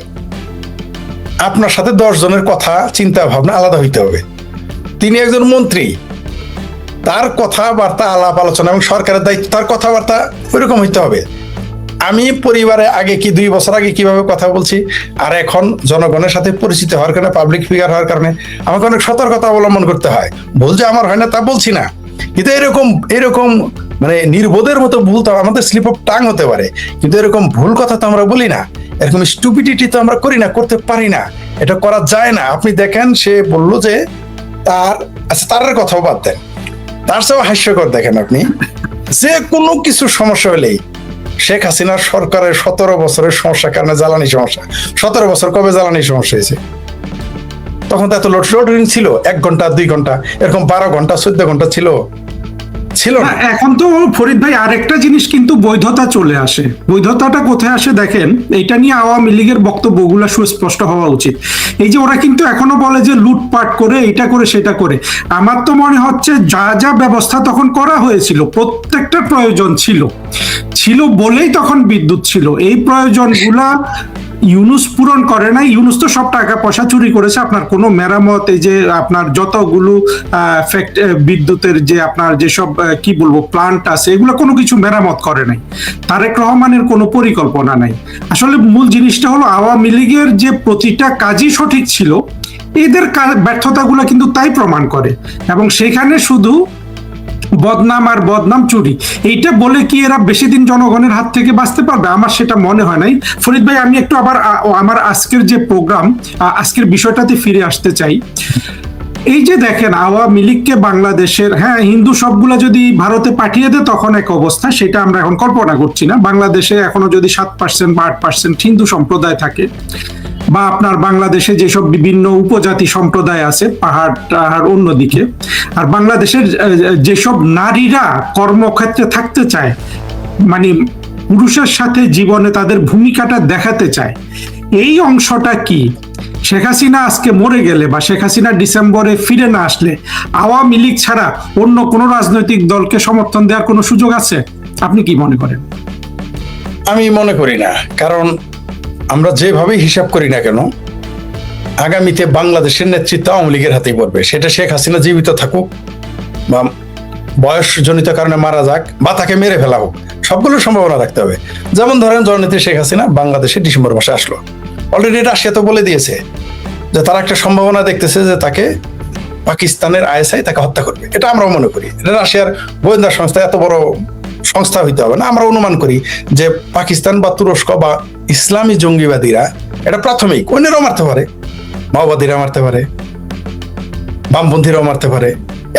S3: আপনার সাথে 10 জনের কথা চিন্তা ভাবনা আলাদা হইতে হবে। তিনি একজন মন্ত্রী, তার কথাবার্তা, আলাপ আলোচনা এবং সরকারের দায়িত্ব, তার কথাবার্তা ওইরকম হইতে হবে। আমি পরিবারে আগে 2 বছর আগে কিভাবে কথা বলছি, আর এখন জনগণের সাথে পরিচিত হওয়ার কারণে, পাবলিক ফিগার হওয়ার কারণে আমাকে অনেক সতর্কতা অবলম্বন করতে হয়। ভুল যে আমার হয় না তা বলছি না, কিন্তু এরকম মানে নির্বোধের মতো ভুল তো আমাদের স্লিপ অফ টাং হতে পারে, কিন্তু এরকম ভুল কথা তো আমরা বলি না, এরকম স্টুপিডিটি তো আমরা করি না, করতে পারি না, এটা করা যায় না। আপনি দেখেন, সে বললো যে তার কথাও বাদ দেন, তার চেয়েও হাস্যকর দেখেন আপনি, যে কোনো কিছু সমস্যা হলেই শেখ হাসিনার সরকারের 17 বছরের সমস্যার কারণে জ্বালানি সমস্যা, 17 বছর কবে জ্বালানি সমস্যা হয়েছে? তখন তো এত লোডশেডিং ছিল, 1 ঘন্টা 2 ঘন্টা, এরকম 12 ঘন্টা 14 ঘন্টা ছিল না।
S4: এখন তো ফরিদ ভাই আরেকটা জিনিস কিন্তু বৈধতা চলে আসে। বৈধতাটা কোথায় আসে দেখেন, এটা নিয়ে আওয়ামী লীগের বক্তব্যগুলো সুস্পষ্ট হওয়া উচিত। এই যে ওরা কিন্তু এখনো বলে যে লুটপাট করে, এটা করে সেটা করে, আমার তো মনে হচ্ছে যা যা ব্যবস্থা তখন করা হয়েছিল প্রত্যেকটা প্রয়োজন ছিল বলেই তখন বিদ্যুৎ ছিল। এই প্রয়োজনগুলা ইউনুস পূরণ করে না, ইউনুস তো সব টাকা পয়সা চুরি করেছে, আপনার কোনো মেরামত, এই যে আপনার যতগুলো বিদ্যুতের যে আপনার যেসব কি বলবো প্লান্ট আছে, এগুলো কোনো কিছু মেরামত করে নাই। তারেক রহমানের কোনো পরিকল্পনা নাই। আসলে মূল জিনিসটা হলো আওয়ামী লীগের যে প্রতিটা কাজই সঠিক ছিল, এদের ব্যর্থতাগুলো কিন্তু তাই প্রমাণ করে। এবং সেখানে শুধু বদনাম আর বদনাম চুরি, এইটা বলে কি এরা বেশি দিন জনগণের হাত থেকে বাঁচতে পারবে? আমার সেটা মনে হয় নাই। ফরিদ ভাই, আমি একটু আবার আমার আজকের যে প্রোগ্রাম, আজকের বিষয়টাতে ফিরে আসতে চাই। এই যে দেখেন, আওয়ামী লীগকে বাংলাদেশের, হ্যাঁ, হিন্দু সবগুলা যদি ভারতে পাঠিয়ে দেয় তখন এক অবস্থা, সেটা আমরা এখন কল্পনা করছি না। বাংলাদেশে এখনো যদি 7% বা 8% হিন্দু সম্প্রদায় থাকে, বা আপনার বাংলাদেশে যেসব বিভিন্ন উপজাতি সম্প্রদায় আছে পাহাড় টাহাড় অন্যদিকে, আর বাংলাদেশের যেসব নারীরা কর্মক্ষেত্রে থাকতে চায়, মানে পুরুষের সাথে জীবনে তাদের ভূমিকাটা দেখাতে চায়, এই অংশটা কি শেখ হাসিনা আজকে মরে গেলে বা শেখ হাসিনা ডিসেম্বরে ফিরে না আসলে আওয়ামী লীগ ছাড়া অন্য কোনো রাজনৈতিক দলকে সমর্থন দেওয়ার কোনো সুযোগ আছে? আপনি কি মনে করেন?
S3: আমি মনে করি না, কারণ আমরা যেভাবে হিসাব করি না কেন, আগামীতে বাংলাদেশের নেতৃত্ব আওয়ামী লীগের হাতেই পড়বে। সেটা শেখ হাসিনা জীবিত থাকুক, বা বয়সজনিত কারণে মারা যাক, বা তাকে মেরে ফেলা হোক, সবগুলো সম্ভাবনা রাখতে হবে। যেমন ধরেন জননেত্রী শেখ হাসিনা বাংলাদেশে ডিসেম্বর মাসে আসলো, অলরেডি রাশিয়া তো বলে দিয়েছে যে তারা একটা সম্ভাবনা দেখতেছে যে তাকে পাকিস্তানের আইএসআই তাকে হত্যা করবে। এটা আমরাও মনে করি, এটা রাশিয়ার গোয়েন্দা সংস্থা, এত বড় সংস্থা হইতে হবে না। আমরা অনুমান করি যে পাকিস্তান বা তুরস্ক বা ইসলামী জঙ্গিবাদীরা, এটা প্রাথমিক, অন্যরাও মারতে পারে, মাওবাদীরা মারতে পারে, বামপন্থীরাও মারতে পারে,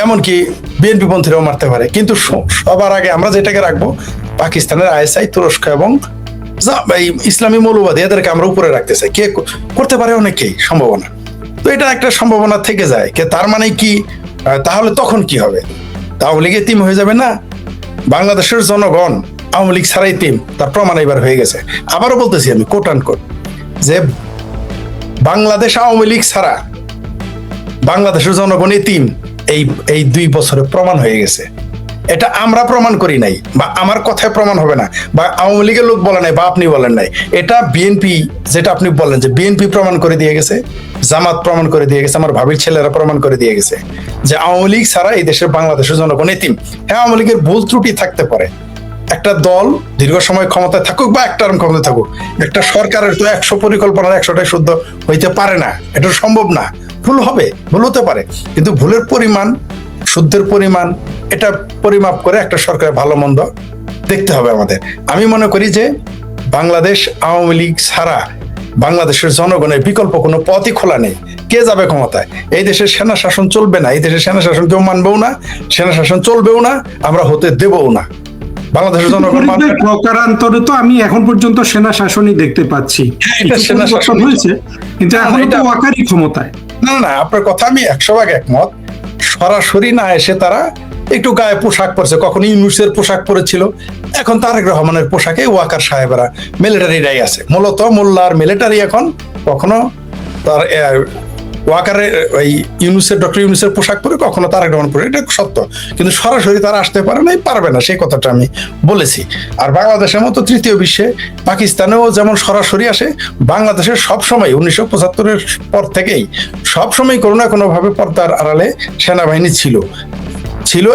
S3: এমনকি বিএনপি পন্থীরাও মারতে পারে। কিন্তু সবার আগে আমরা যেটাকে রাখবো, পাকিস্তানের আইএসআই, তুরস্ক এবং এই ইসলামী মৌলবাদী, এদেরকে আমরা উপরে রাখতে চাই। কে করতে পারে? অনেকেই সম্ভাবনা। তো এটা একটা সম্ভাবনা থেকে যায়। তার মানে কি, তাহলে তখন কি হবে? আওয়ামী লীগ এতিম হয়ে যাবে না? বাংলাদেশের জনগণ আওয়ামী লীগ ছাড়াই এতিম, তার প্রমাণ এবার হয়ে গেছে। আবারও বলতেছি আমি কোট আন কোট, যে বাংলাদেশ আওয়ামী লীগ ছাড়া বাংলাদেশের জনগণ এতিম, এই 2 বছরে প্রমাণ হয়ে গেছে। এটা আমরা প্রমাণ করি নাই, বা আমার কথায় প্রমাণ হবে না, বা আওয়ামী লীগের লোক বলে নাই, বা আপনি বলেন নাই। এটা বিএনপি, যেটা আপনি বললেন যে বিএনপি প্রমাণ করে দিয়ে গেছে, জামাত প্রমাণ করে দিয়ে গেছে, আমার ভাবির ছেলেরা প্রমাণ করে দিয়ে গেছে যে আওয়ামী লীগ ছাড়া এই দেশের বাংলাদেশের জনগণ এতিম। হ্যাঁ, আওয়ামী লীগের ভুল ত্রুটি থাকতে পারে। একটা দল দীর্ঘ সময় ক্ষমতায় থাকুক বা একটা টার্ম ক্ষমতায় থাকুক, একটা সরকারের তো 100 পরিকল্পনার 100টাই শুদ্ধ হইতে পারে না, এটা সম্ভব না। ভুল হবে, ভুল হতে পারে, কিন্তু ভুলের পরিমাণ, শুদ্ধের পরিমাণ, এটা পরিমাপ করে একটা সরকারের ভালো মন্দ দেখতে হবে আমাদের। আমি মনে করি যে বাংলাদেশ আওয়ামী লীগ ছাড়া বাংলাদেশের জনগণের বিকল্প কোনো পথই খোলা নেই। কে যাবে ক্ষমতায়? এই দেশের সেনা শাসন চলবে না, এই দেশের সেনা শাসন কেউ মানবেও না, সেনা শাসন চলবেও না, আমরা হতে দেবও না। বাংলাদেশের জনগণ
S4: প্রকারান্তরে তো আমি এখন পর্যন্ত সেনা শাসনই দেখতে পাচ্ছি,
S3: সেনা শাসন
S4: হয়েছে, কিন্তু এখন তো ওয়াকারি ক্ষমতায়।
S3: না না, আপনার কথা আমি 100% একমত। সরাসরি না এসে তারা একটু গায়ে পোশাক পরেছে, কখনো ইউনুসের পোশাক পরেছিল, এখন তারেক রহমানের পোশাকে ওয়াকার সাহেবরা, মিলিটারিরাই আছে। মূলত মোল্লার মিলিটারি এখন কখনো তার ওয়াকারের ওই ইউনুসের, ডক্টর ইউনুসের পোশাক পরে, কখনো তারেক রহমান পরে, এটা সত্য। কিন্তু সরাসরি তারা আসতে পারে নাই, পারবে না, সেই কথাটা আমি বলেছি। আর বাংলাদেশের মতো তৃতীয় বিশ্বে, পাকিস্তানেও যেমন সরাসরি আসে, বাংলাদেশের সবসময় 1975-এর পর থেকেই সবসময় কোনো না কোনো ভাবে পর্দার আড়ালে সেনাবাহিনী ছিল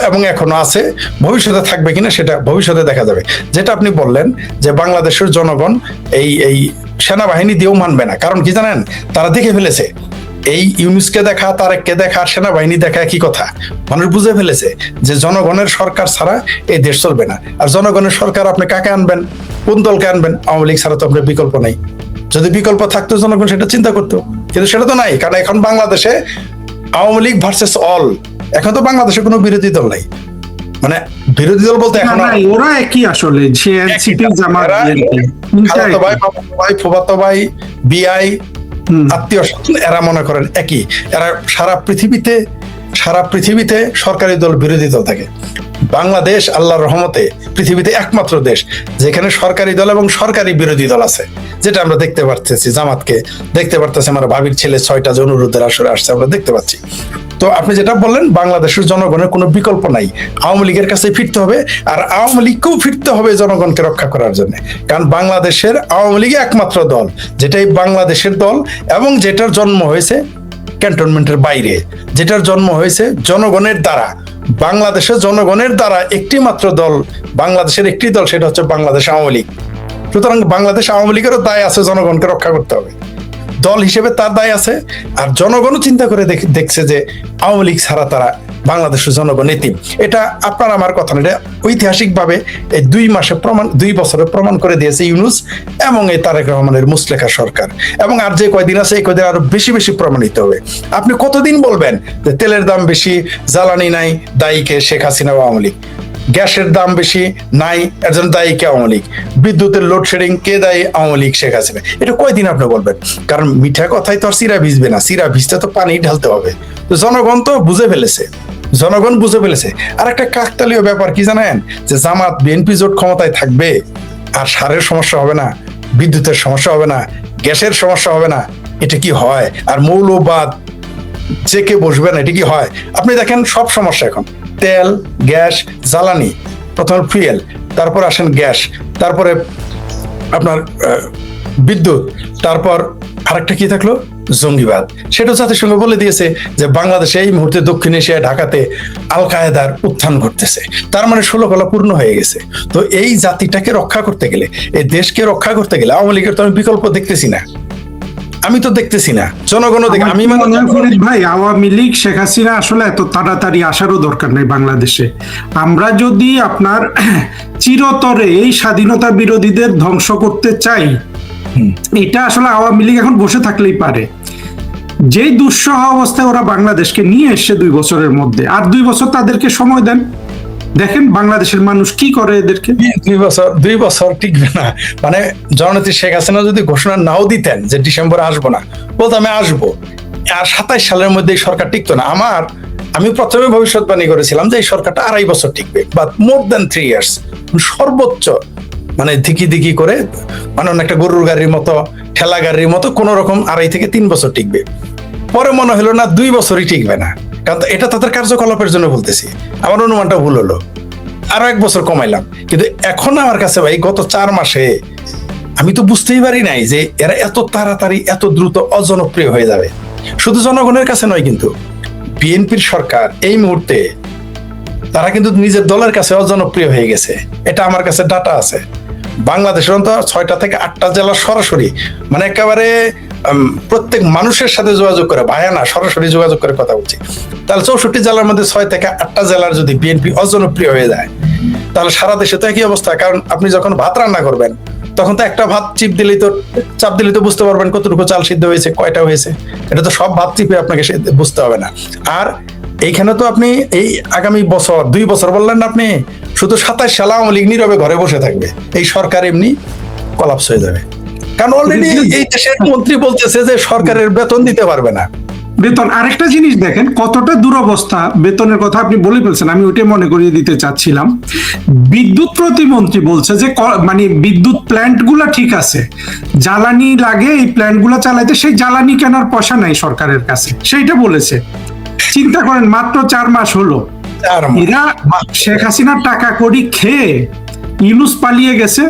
S3: এবং এখনো আছে। ভবিষ্যতে থাকবে কিনা সেটা ভবিষ্যতে দেখা যাবে। যেটা আপনি বললেন যে বাংলাদেশের জনগণ এই সেনাবাহিনী দিয়েও মানবে না, কারণ কি জানেন, তারা দেখে ফেলেছে এই ইউনুসকে দেখা, তারেককে দেখা, সেনাবাহিনী দেখা একই কথা। মানুষ বুঝে ফেলেছে যে জনগণের সরকার ছাড়া এই দেশ চলবে না। আর জনগণের সরকার আপনি কাকে আনবেন, কোন দলকে আনবেন? আওয়ামী লীগ ছাড়া তো আপনার বিকল্প নেই। যদি বিকল্প থাকতো জনগণ সেটা চিন্তা করতো, কিন্তু সেটা তো নাই। কারণ এখন বাংলাদেশে আওয়ামী লীগ ভার্সেস অল, এখন তো বাংলাদেশে কোনো বিরোধী দল নাই। মানে বিরোধী দল বলতে এখন
S4: ওরা একই, আসলে
S3: ভাই, ফুফাতো ভাই, বিআই, আত্মীয় স্বজন, এরা মনে করেন একই। এরা সারা পৃথিবীতে সরকারি দল, বিরোধী দল থাকে। বাংলাদেশ আল্লাহর রহমতে পৃথিবীতে একমাত্র দেশ যেখানে সরকারি দল এবং সরকারি বিরোধী দল আছে, যেটা আমরা দেখতে পারতেছি। জামাতকে দেখতে পারতেছি, আমার ভাবির ছেলে 6টা যে অনুরোধের আসরে আসছে, আমরা দেখতে পাচ্ছি। তো আপনি যেটা বললেন, বাংলাদেশের জনগণের কোনো বিকল্প নাই, আওয়ামী লীগের কাছে ফিরতে হবে, আর আওয়ামী লীগকেও ফিরতে হবে জনগণকে রক্ষা করার জন্য। কারণ বাংলাদেশের আওয়ামী লীগ একমাত্র দল যেটাই বাংলাদেশের দল, এবং যেটার জন্ম হয়েছে ক্যান্টনমেন্টের বাইরে, যেটার জন্ম হয়েছে জনগণের দ্বারা, বাংলাদেশের জনগণের দ্বারা একটি মাত্র দল, বাংলাদেশের একটি দল, সেটা হচ্ছে বাংলাদেশ আওয়ামী লীগ। সুতরাং বাংলাদেশ আওয়ামী লীগেরও দায় আছে জনগণকে রক্ষা করতে হবে, দল হিসেবে তার দায় আছে। আর জনগণও চিন্তা করে দেখছে যে আওয়ামী লীগ ছাড়া তারা বাংলাদেশের জনগণ এতিম। এটা আপনার আমার কথা না, এটা ঐতিহাসিকভাবে এই 2 বছরে প্রমাণ করে দিয়েছে ইউনূস এবং এই তারেক রহমানের মুসলেখা সরকার। এবং আর যে কয়দিন আছে এই কয়দিন আরো বেশি বেশি প্রমাণিত হবে। আপনি কতদিন বলবেন যে তেলের দাম বেশি, জ্বালানি নাই, দায়ী কে? শেখ হাসিনা ও আওয়ামী লীগ। গ্যাসের দাম বেশি নাই, এর জন্য দায়ী কে? আওয়ামী লীগ। বিদ্যুতের লোডশেডিং কে দায়ী? আওয়ামী লীগ, শেখ হাসিনা। এটা কয়দিন আপনি বলবেন? কারণ মিঠা কথাই তো আর চিরা ভিজবে না, চিরা ভিজতে তো পানি ঢালতে হবে। তো জনগণ তো বুঝে ফেলেছে, জনগণ বুঝে ফেলেছে। আর একটা কাকতালীয় ব্যাপার কি জানেন, যে জামাত বিএনপি জোট ক্ষমতায় থাকবে আর সারের সমস্যা হবে না, বিদ্যুতের সমস্যা হবে না, গ্যাসের সমস্যা হবে না। এটা কি হয়? আর মৌলবাদ যে কে বসবে না, এটা কি হয়? আপনি দেখেন সব সমস্যা এখন তেল, গ্যাস, জ্বালানি, প্রথমে ফুয়েল, তারপর আসেন গ্যাস, তারপরে আপনার বিদ্যুৎ, তারপর আরেকটা কি থাকলো? জঙ্গিবাদ। সেটা জাতিসংঘ বলে দিয়েছে যে বাংলাদেশে এই মুহূর্তে দক্ষিণ এশিয়া ঢাকাতে আল কায়েদার উত্থান ঘটতেছে। তার মানে 16 কলা পূর্ণ হয়ে গেছে। তো এই জাতিটাকে রক্ষা করতে গেলে, এই দেশকে রক্ষা করতে গেলে আওয়ামী লীগের তো আমি বিকল্প দেখতেছি না, আমি তো দেখতেছি না, জনগণও দেখে। আমি
S4: ভাই, আওয়ামী লীগ, শেখ হাসিনা আসলে এত তাড়াতাড়ি আসারও দরকার নেই বাংলাদেশে। আমরা যদি আপনার চিরতরে এই স্বাধীনতা বিরোধীদের ধ্বংস করতে চাই, এটা আসলে আওয়ামী লীগ এখন বসে থাকলেই পারে। যেই দুঃসহ অবস্থায় ওরা বাংলাদেশকে নিয়ে এসছে 2 বছরের মধ্যে, আর 2 বছর তাদেরকে সময় দেন, দেখেন বাংলাদেশের মানুষ কি করে এদেরকে।
S3: 2 বছর টিকবে না। মানে জননেত্রী শেখ হাসিনা যদি ঘোষণা নাও দিতেন যে ডিসেম্বরে আসবো না, বলতো আমি আসবো, আর 27 সালের মধ্যে এই সরকার টিকতো না। আমি প্রথমে ভবিষ্যৎবাণী করেছিলাম যে এই সরকারটা 2.5 বছর টিকবে, বা মোর দ্যান 3 ইয়ার্স সর্বোচ্চ। মানে দিকি করে, মানে অনেকটা গরুর গাড়ির মতো, ঠেলা গাড়ির মতো কোন রকম 2.5 থেকে 3 বছর টিকবে। পরে মনে হলো না, 2 বছরই টিকবে না, কারণ এটা তাদের কার্যকলাপের জন্য বলতেছি। আমার অনুমানটা ভুল হলো, আরো 1 বছর কমাইলাম। কিন্তু এখন আমার কাছে ভাই গত 4 মাসে আমি তো বুঝতেই পারি নাই যে এরা এত তাড়াতাড়ি এত দ্রুত অজনপ্রিয় হয়ে যাবে। শুধু জনগণের কাছে নয়, কিন্তু বিএনপির সরকার এই মুহূর্তে তারা কিন্তু নিজের দলের কাছে অজনপ্রিয় হয়ে গেছে। এটা আমার কাছে ডাটা আছে। বাংলাদেশের অন্তত 6টা থেকে 8টা জেলা সরাসরি, মানে একেবারে প্রত্যেক মানুষের সাথে যোগাযোগ করে, ভাইয়া না, সরাসরি যোগাযোগ করে কথা বলছি। তাহলে 64 জেলার মধ্যে 6 থেকে 8টা জেলার যদি বিএনপি অজনপ্রিয় হয়ে যায়, তাহলে সারা দেশে তো একই অবস্থা। কারণ আপনি যখন ভাত রান্না করবেন, তখন তো একটা ভাত চাপ দিলেই তো বুঝতে পারবেন কতটুকু চাল সিদ্ধ হয়েছে, কয়টা হয়েছে। এটা তো সব ভাত চিপে আপনাকে বুঝতে হবে না। আর এইখানে তো আপনি এই আগামী 2 বছর বললেন না আপনি, শুধু 27 সালে আওয়ামী লীগ নীরবে ঘরে বসে থাকবে, এই সরকার এমনি কলাপস হয়ে যাবে। কারণ অলরেডি এই দেশের মন্ত্রী বলতেছে যে সরকারের বেতন দিতে পারবে না।
S4: বেতন, আরেকটা জিনিস দেখেন কতটা দুরবস্থা। বেতনের কথা আপনি বলে ফেলছেন, আমি ওইটাই মনে করিয়ে দিতে চাচ্ছিলাম। বিদ্যুৎ প্রতিমন্ত্রী বলছে যে মানে বিদ্যুৎ প্ল্যান্ট গুলা ঠিক আছে, জ্বালানি লাগে এই প্ল্যান্ট গুলা চালাইতে, সেই জ্বালানি কেনার পয়সা নাই সরকারের কাছে, সেইটা বলেছে। চিন্তা করেন, মাত্র 4 মাস হলো এরা শেখ হাসিনার টাকা কড়ি খেয়ে, ইউনূস পালিয়ে গেছে,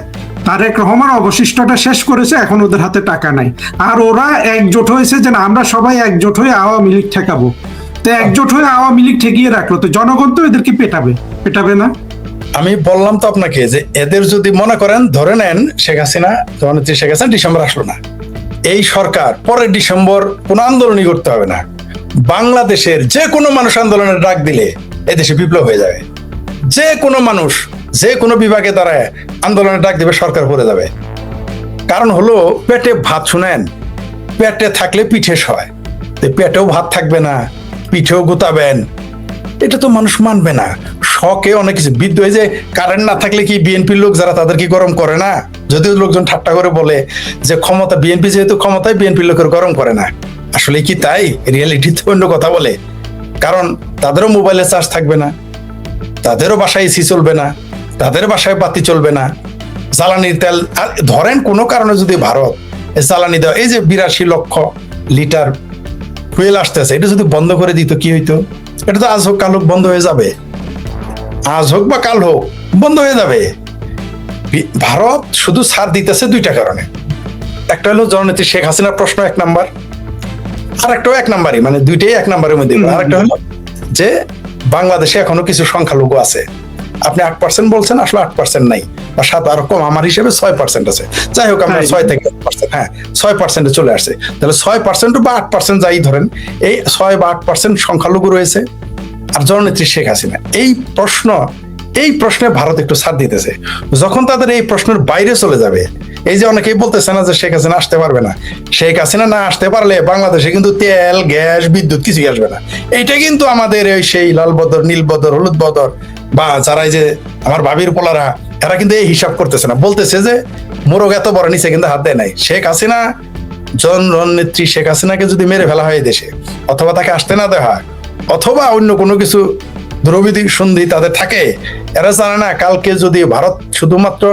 S4: তারেক রহমান অবশিষ্টটা শেষ করেছে, এখন ওদের হাতে টাকা নাই। আর ওরা একজোট হয়েছে যে না, আমরা সবাই একজোট হয়ে আওয়ামী লীগ ঠেকাবো। তো একজোট হয়ে আওয়ামী লীগ ঠেকিয়ে রাখলো, তো জনগণ তো এদেরকে পেটাবে না।
S3: আমি বললাম তো আপনাকে যে এদের যদি মনে করেন, ধরে নেন শেখ হাসিনা, জননেত্রী শেখ হাসিনা ডিসেম্বর আসলো না, এই সরকার পরের ডিসেম্বর কোনো আন্দোলনই করতে হবে না। বাংলাদেশের যে কোনো মানুষ আন্দোলনের ডাক দিলে এদেশে বিপ্লব হয়ে যাবে। যে কোনো মানুষ যে কোনো বিভাগে দাঁড়ায় আন্দোলনের ডাক দিবে, সরকার পড়ে যাবে। কারণ হলো পেটে ভাত, শুনেন, পেটে থাকলে পিঠে সয়, পেটেও ভাত থাকবে না, পিঠেও গুতাবেন, এটা তো মানুষ মানবে না। শখে অনেক কিছু বিদ্যুৎ, যে কারেন্ট না থাকলে কি বিএনপির লোক যারা, তাদের কি গরম করে না? যদিও লোকজন ঠাট্টা করে বলে যে ক্ষমতা, বিএনপি যেহেতু ক্ষমতায়, বিএনপির লোকের গরম করে না। আসলে কি তাই? রিয়েলিটি তো অন্য কথা বলে। কারণ তাদেরও মোবাইলে চার্জ থাকবে না, তাদেরও বাসায় এসি চলবে না, তাদের বাসায় বাতি চলবে না, জ্বালানির তেল। আর ধরেন কোনো কারণে যদি ভারত জ্বালানি দেওয়া, এই যে 82 লক্ষ লিটার ফুয়েল আসতেছে, এটা যদি বন্ধ করে দিত কি হইতো? এটা তো আজ হোক কাল হোক বন্ধ হয়ে যাবে, আজ হোক বা কাল হোক বন্ধ হয়ে যাবে। ভারত শুধু ছাড় দিতেছে দুইটা কারণে, একটা হলো জননেত্রী শেখ হাসিনার প্রশ্ন 1 নাম্বার, আর একটাও 1 নাম্বারই, মানে দুইটাই 1 নাম্বারের মধ্যে। আর একটা হলো যে বাংলাদেশে এখনো কিছু সংখ্যালঘু আছে। আপনি 8% বলছেন, আসলে 8% নাই, বা 7 আরো কম, আমার হিসেবে 6% আছে। যাই হোক, আমরা 6 থেকে 8%, হ্যাঁ 6% চলে আসছে। তাহলে 6% বা 8% যাই ধরেন, এই 6 বা 8% সংখ্যালঘু রয়েছে আর জননেত্রী শেখ হাসিনা। এই প্রশ্নে ভারত একটু ছাড় দিতেছে। যখন তাদের এই প্রশ্নের বাইরে চলে যাবে, এই যে অনেকেই বলতেছে না যে শেখ হাসিনা আসতে পারবে না, শেখ হাসিনা না আসতে পারলে বাংলাদেশে কিন্তু তেল, গ্যাস, বিদ্যুৎ কিছুই আসবে না। এইটা কিন্তু আমাদের ওই সেই লাল বদর, নীল বদর, হলুদ বদর, বা যারা এই যে আমার ভাবির পোলারা, এরা কিন্তু এই হিসাব করতেছে না, বলতেছে যে মোরগ এত বড় নিচে কিন্তু হাত দেয় নাই। শেখ হাসিনা, জননেত্রী শেখ হাসিনাকে যদি মেরে ফেলা হয় দেশে, অথবা তাকে আসতে না দেওয়া হয়, অথবা অন্য কোনো কিছু দ্রবিধি সন্ধি তাদের থাকে, এরা জানে না কালকে যদি ভারত শুধুমাত্র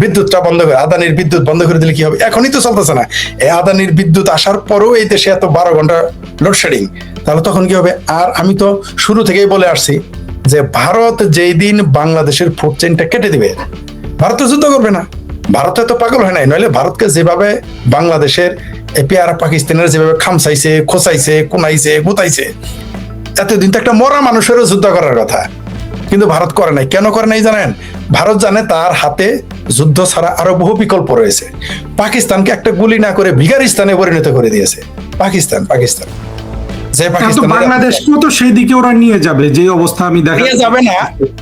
S3: বিদ্যুৎটা বন্ধ করে, আদানির বিদ্যুৎ বন্ধ করে দিলে কি হবে। এখনই তো চলতেছে না, এই আদানির বিদ্যুৎ আসার পরেও এই দেশে এত 12 ঘন্টা লোডশেডিং, তাহলে তখন কি হবে? আর আমি তো শুরু থেকেই বলে আসছি যে ভারত যেই দিন বাংলাদেশের ফুড চেইনটা কেটে দিবে, ভারত তো যুদ্ধ করবে না। ভারত এত পাগল হয় নাই, নইলে ভারতকে যেভাবে বাংলাদেশের পেয়ারা পাকিস্তানের যেভাবে খামসাইছে, খোসাইছে, কোনাইছে, গুতাইছে, এতদিন তো একটা মরা মানুষেরও যুদ্ধ করার কথা, কিন্তু ভারত করে নাই। কেন করে নাই জানেন? ভারত জানে তার হাতে যুদ্ধ ছাড়া আরো বহু বিকল্প রয়েছে। পাকিস্তানকে একটা গুলি না করে ভিখারিস্তানে পরিণত করে দিয়েছে। পাকিস্তান যে
S4: বাংলাদেশকেও তো সেই দিকে ওরা নিয়ে যাবে, যে অবস্থা আমি দেখা
S3: নিয়ে যাবে না,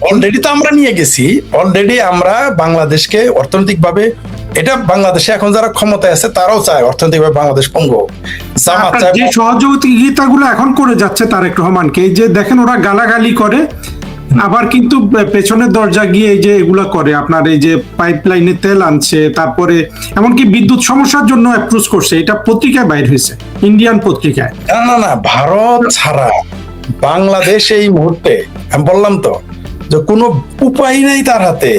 S3: অলরেডি তো আমরা নিয়ে গেছি। অলরেডি আমরা বাংলাদেশকে অর্থনৈতিকভাবে, এটা বাংলাদেশে এখন যারা ক্ষমতায় আছে তারাও চায় অর্থনৈতিকভাবে বাংলাদেশ পঙ্গু হোক। জামাত চায়
S4: যে সহযোগিতাগুলো এখন করে যাচ্ছে তারেক রহমানকে, এই যে দেখেন ওরা গালাগালি করে, আবার কিন্তু পেছনের দরজা গিয়ে এই যে এগুলা করে, আপনার এই যে পাইপলাইনে তেল আনছে, তারপরে এমনকি বিদ্যুৎ সমস্যার জন্য অ্যাপ্রোচ করছে। এটা পত্রিকায় বাইর হয়েছে, ইন্ডিয়ান পত্রিকায়।
S3: না, ভারত ছাড়া বাংলাদেশ এই মুহূর্তে, আমি বললাম তো যে কোনো উপায় নাই তার হাতে।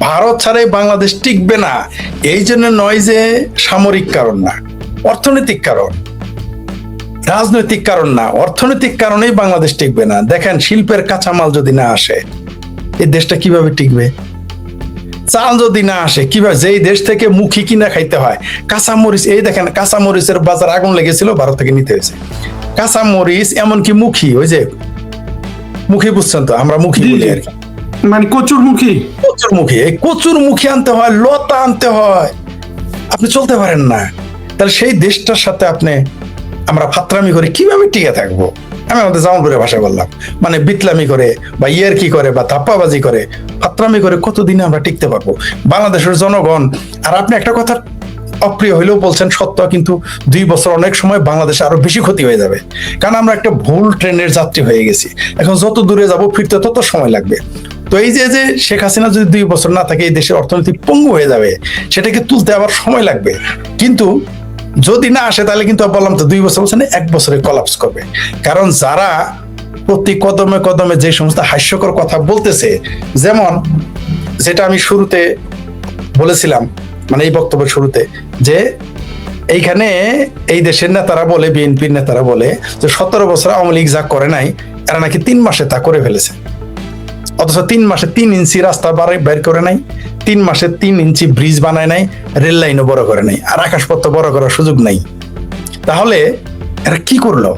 S3: ভারত ছাড়াই বাংলাদেশ টিকবে না। এই জন্য নয় যে সামরিক কারণ না, অর্থনৈতিক কারণ, রাজনৈতিক কারণ না, অর্থনৈতিক কারণেই বাংলাদেশ টিকবে না। দেখেন, শিল্পের কাঁচামাল যদি না আসে এই দেশটা কিভাবে টিকবে? চাল যদি না আসে কিভাবে? যেই দেশ থেকে মুখী কিনা খাইতে হয়, কাঁচামরিচ, এই দেখেন কাঁচামরিচের বাজার আগুন লেগেছিল, ভারত থেকে নিতে হয়েছে কাঁচামরিচ। এমনকি মুখী, ওই যে মুখী, বুঝছেন তো, আমরা মুখী বলি আর কি,
S4: মানে কচুরমুখী,
S3: এই কচুরমুখী আনতে হয়, লতা আনতে হয়, আপনি চলতে পারেন না। তাহলে সেই দেশটার সাথে আমরা ফাত্রামি করে কিভাবে টিকে থাকবো? আমি আমাদের জামালপুরের ভাষা বললাম, মানে বিতলামি করে বা ইয়ারকি করে বা ধাপ্পাবাজি করে, ফাত্রামি করে কতদিনে আমরা টিকতে পারবো? বাংলাদেশের জনগণ, আর আপনি একটা কথা অপ্রিয় হইলেও বলছেন সত্য, কিন্তু 2 বছর অনেক সময় বাংলাদেশে আরো বেশি ক্ষতি হয়ে যাবে, কারণ আমরা একটা ভুল ট্রেনের যাত্রী হয়ে গেছি। এখন যত দূরে যাব ফিরতে তত সময় লাগবে। তো এই যে শেখ হাসিনা যদি 2 বছর না থাকে, এই দেশের অর্থনীতি পঙ্গু হয়ে যাবে, সেটাকে তুলতে আবার সময় লাগবে। কিন্তু যদি না আসে তাহলে কিন্তু বললাম তো 2 বছর বলছে না, 1 বছরে কলাপস করবে। কারণ যারা প্রতি কদমে কদমে যে সমস্ত হাস্যকর কথা বলতেছে, যেমন যেটা আমি শুরুতে বলেছিলাম, মানে এই বক্তব্যের শুরুতে, যে এইখানে এই দেশের নেতারা বলে, বিএনপির নেতারা বলে যে 17 বছর আওয়ামী লীগ যা করে নাই, এরা নাকি 3 মাসে তা করে ফেলেছে। অথচ 3 মাসে 3 ইঞ্চি রাস্তা বের করে নাই, 3 মাসে 3 ইঞ্চি ব্রিজ বানায় নাই, রেল লাইনও বড় করে নাই, আর আকাশপথ বড় করার সুযোগ নাই। তাহলে এরা কি করলো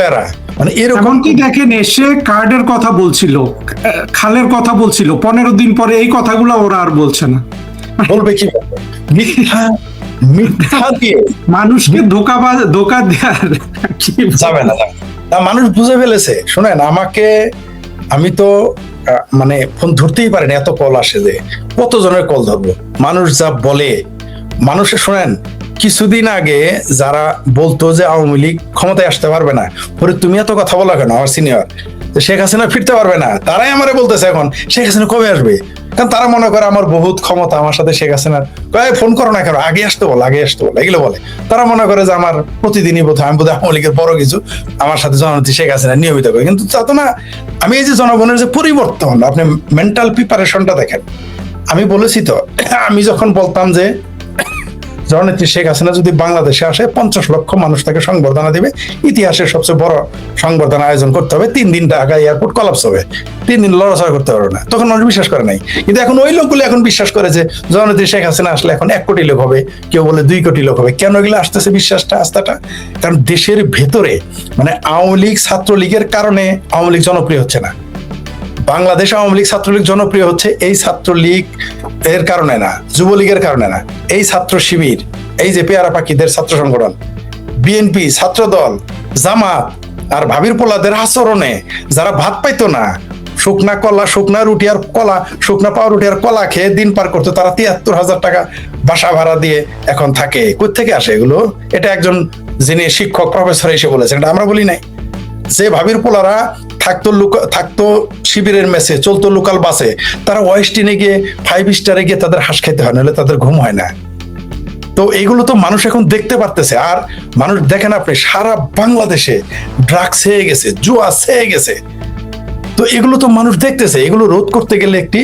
S3: এরা? মানে এরকম
S4: কি দেখেন, এসে কার্ডের কথা বলছিল, খালের কথা বলছিল, 15 দিন পরে এই কথাগুলো ওরা আর বলছে না।
S3: বলবে কি? মিথ্যা দিয়ে
S4: মানুষকে ধোকা দেওয়ার
S3: যাবে না। মানুষ বুঝে ফেলেছে। শোনেন, আমি তো মানে ফোন ধরতেই পারিনি, এত কল আসে যে কতজনের কল ধরবো। মানুষ যা বলে, মানুষের শোনেন, কিছুদিন আগে যারা বলতো যে আওয়ামী লীগ ক্ষমতায় আসতে পারবে না, পরে তুমি এত কথা বলো কেন? আমার সিনিয়র, শেখ হাসিনা ফিরতে পারবে না, তারাই আমারে বলতেছে এখন শেখ হাসিনা কবে আসবে। কারণ তারা মনে করে আমার বহুত ক্ষমতা, আমার সাথে শেখ হাসিনার ফোন করো না কেন, আগে আসতে বল এগুলো বলে। তারা মনে করে যে আমার প্রতিদিনই আমি বোধহয় আওয়ামী লীগের বড় কিছু, আমার সাথে জননেত্রী শেখ হাসিনা নিয়মিত করে। কিন্তু তা তো না। আমি এই যে জনগণের যে পরিবর্তন, আপনি মেন্টাল প্রিপারেশনটা দেখেন। আমি বলেছি তো, আমি যখন বলতাম যে জননেত্রী শেখ হাসিনা যদি বাংলাদেশে আসে 50 লক্ষ মানুষ তাকে সংবর্ধনা দিবে, ইতিহাসের সবচেয়ে বড় সংবর্ধনা আয়োজন করতে হবে, 3 দিন ঢাকা এয়ারপোর্ট কলাপস হবে, 3 দিন লড়াচড়া করতে পারবে না, তখন মানুষ বিশ্বাস করে নাই। কিন্তু এখন ওই লোকগুলো এখন বিশ্বাস করে যে জননেত্রী শেখ হাসিনা আসলে এখন 1 কোটি লোক হবে, কেউ বলে 2 কোটি লোক হবে। কেন এগুলো আসতেছে বিশ্বাসটা, আস্থাটা? কারণ দেশের ভেতরে মানে আওয়ামী লীগ ছাত্রলীগের কারণে আওয়ামী লীগ জনপ্রিয় হচ্ছে না। বাংলাদেশ আওয়ামী লীগ ছাত্রলীগ জনপ্রিয় হচ্ছে এই ছাত্রলীগ এর কারণে না, যুবলীগের কারণে না, এই ছাত্র শিবির, এই যে পেয়ারা পাখিদের ছাত্র সংগঠন, বিএনপি, ছাত্রদল, জামাত আর ভাবির পোলাদের আচরণে যারা ভাত পাইতো না, শুকনা কলা, শুকনা রুটি আর কলা, শুকনা পাউরুটি আর কলা খেয়ে দিন পার করতো, তারা 73,000 টাকা বাসা ভাড়া দিয়ে এখন থাকে। কোত্থেকে আসে এগুলো? এটা একজন যিনি শিক্ষক প্রফেসর এসে বলেছেন, এটা আমরা বলি নাই। যে ভাবির পোলারা থাকতো শিবিরের মেসে, চলতো লোকাল বাসে, তারা ওয়েস্টিনে গিয়ে 5 স্টারে গিয়ে তাদের হাঁস খেতে হয়, নাহলে তাদের ঘুম হয় না। তো এগুলো তো মানুষ এখন দেখতে পারতেছে। আর মানুষ দেখেন আপনি সারা বাংলাদেশে ড্রাগস হয়ে গেছে, জুয়া হয়ে গেছে, তো এগুলো তো মানুষ দেখতেছে। এগুলো রোধ করতে গেলে একটি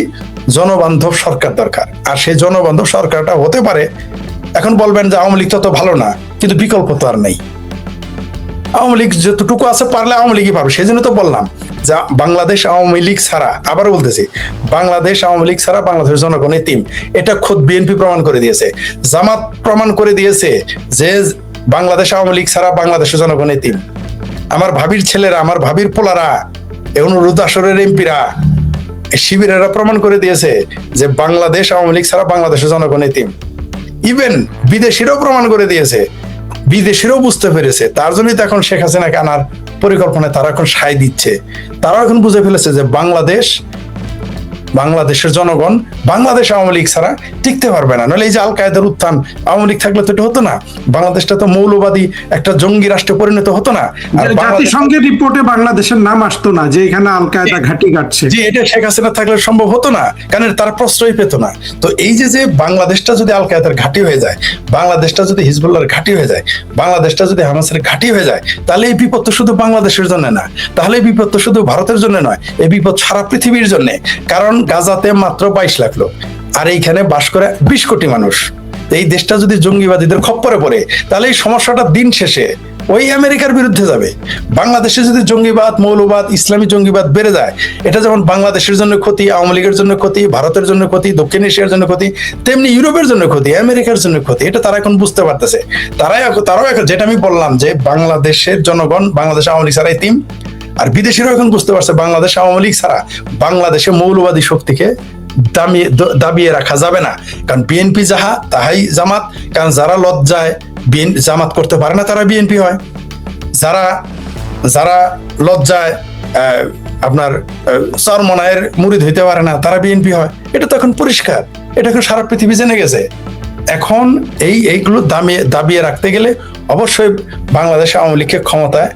S3: জনবান্ধব সরকার দরকার। আর সেই জনবান্ধব সরকারটা হতে পারে, এখন বলবেন যে আওয়ামী লীগ তো ভালো না, কিন্তু বিকল্প তো আর নেই। আওয়ামী লীগ যতটুকু আছে পারলে আওয়ামী লীগই পাবে। সেই জন্য তো বললাম যে বাংলাদেশ আওয়ামী লীগ ছাড়া, আবার বলতেছি, বাংলাদেশ আওয়ামী লীগ ছাড়া বাংলাদেশের জনগণ এতিম। এটা খোদ বিএনপি প্রমাণ করে দিয়েছে, জামাত প্রমাণ করে দিয়েছে যে বাংলাদেশ আওয়ামী লীগ ছাড়া বাংলাদেশের জনগণ এতিম। আমার ভাবির ছেলেরা, আমার ভাবির পোলারা, অনুরোধ আসরের এমপিরা, শিবিরেরা প্রমাণ করে দিয়েছে যে বাংলাদেশ আওয়ামী লীগ ছাড়া বাংলাদেশের জনগণ এতিম। ইভেন বিদেশিরাও প্রমাণ করে দিয়েছে, বিদেশিরাও বুঝতে পেরেছে। তার জন্যই তো এখন শেখ হাসিনাকে আনার পরিকল্পনায় তারা এখন সায় দিচ্ছে। তারা এখন বুঝে ফেলেছে যে বাংলাদেশের জনগণ বাংলাদেশ আওয়ামী লীগ ছাড়া টিকতে পারবে না। নাহলে এই যে আল কায়েদার উত্থান, আওয়ামী লীগ থাকলে তো এটা হতো না। বাংলাদেশটা তো মৌলবাদী একটা জঙ্গি রাষ্ট্রে পরিণত হতো না। আর
S4: জাতিসংঘের রিপোর্টে বাংলাদেশের নাম আসতো না যে এখানে আল কায়েদা ঘাঁটি কাটছে।
S3: যে এটা শেখ হাসিনা থাকলে সম্ভব হতো না, কারণ তারা প্রশ্রয় পেত না। তো এই যে বাংলাদেশটা যদি আল কায়েদার ঘাঁটি হয়ে যায়, বাংলাদেশটা যদি হিজবুল্লাহর ঘাঁটি হয়ে যায়, বাংলাদেশটা যদি হামাসের ঘাঁটি হয়ে যায়, তাহলে এই বিপদ তো শুধু বাংলাদেশের জন্য না, তাহলে এই বিপদ তো শুধু ভারতের জন্য নয়, এই বিপদ সারা পৃথিবীর জন্য। কারণ গাজাতে মাত্র 22 লাখ লোক, আর এইখানে বাস করে 20 কোটি মানুষ। এই দেশটা যদি জঙ্গিবাদীদের খপ্পরে পড়ে, তাহলে এই সমস্যাটা দিন শেষে ওই আমেরিকার বিরুদ্ধে যাবে। বাংলাদেশে যদি জঙ্গিবাদ, মৌলবাদ, ইসলামী জঙ্গিবাদ বেড়ে যায়, এটা যেমন বাংলাদেশের জন্য ক্ষতি, আওয়ামী লীগের জন্য ক্ষতি, ভারতের জন্য ক্ষতি, দক্ষিণ এশিয়ার জন্য ক্ষতি, তেমনি ইউরোপের জন্য ক্ষতি, আমেরিকার জন্য ক্ষতি। এটা তারা এখন বুঝতে পারতেছে। তারাও এখন, যেটা আমি বললাম যে বাংলাদেশের জনগণ বাংলাদেশ আওয়ামী লীগ ছাড়া এতিম, আর বিদেশিরাও এখন বুঝতে পারছে বাংলাদেশ আওয়ামী লীগ ছাড়া বাংলাদেশে মৌলবাদী শক্তিকে দাবিয়ে রাখা যাবে না। কারণ বিএনপি যাহা তাহাই জামাত। কারণ যারা লজ্জায় জামাত করতে পারে না তারা বিএনপি হয়, যারা লজ্জায় আপনার চরমনায়ের মুরিদ হইতে পারে না তারা বিএনপি হয়। এটা তো এখন পরিষ্কার, এটা এখন সারা পৃথিবী জেনে গেছে। এখন এইগুলো দাবিয়ে রাখতে গেলে অবশ্যই বাংলাদেশ আওয়ামী লীগকে ক্ষমতায়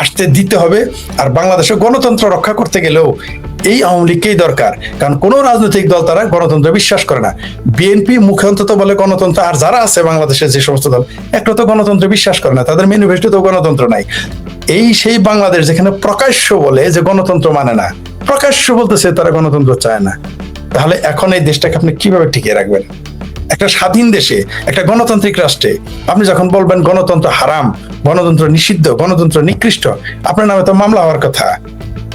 S3: আসতে দিতে হবে। আর বাংলাদেশের গণতন্ত্র রক্ষা করতে গেলেও এই আওয়ামী লীগকেই দরকার। কারণ কোন রাজনৈতিক দল তারা গণতন্ত্র বিশ্বাস করে না। বিএনপি মুখে অন্তত বলে গণতন্ত্র, আর যারা আছে বাংলাদেশের যে সমস্ত দল, একটা তো গণতন্ত্র বিশ্বাস করে না, তাদের ম্যানিফেস্টোতেও গণতন্ত্র নাই। সেই বাংলাদেশ যেখানে প্রকাশ্য বলে যে গণতন্ত্র মানে না, প্রকাশ্য বলতেছে তারা গণতন্ত্র চায় না, তাহলে এখন এই দেশটাকে আপনি কিভাবে টিকিয়ে রাখবেন? একটা স্বাধীন দেশে, একটা গণতান্ত্রিক রাষ্ট্রে আপনি যখন বলবেন গণতন্ত্র হারাম, গণতন্ত্র নিষিদ্ধ, গণতন্ত্র নিকৃষ্ট, আপনার নামে তো মামলা হওয়ার কথা।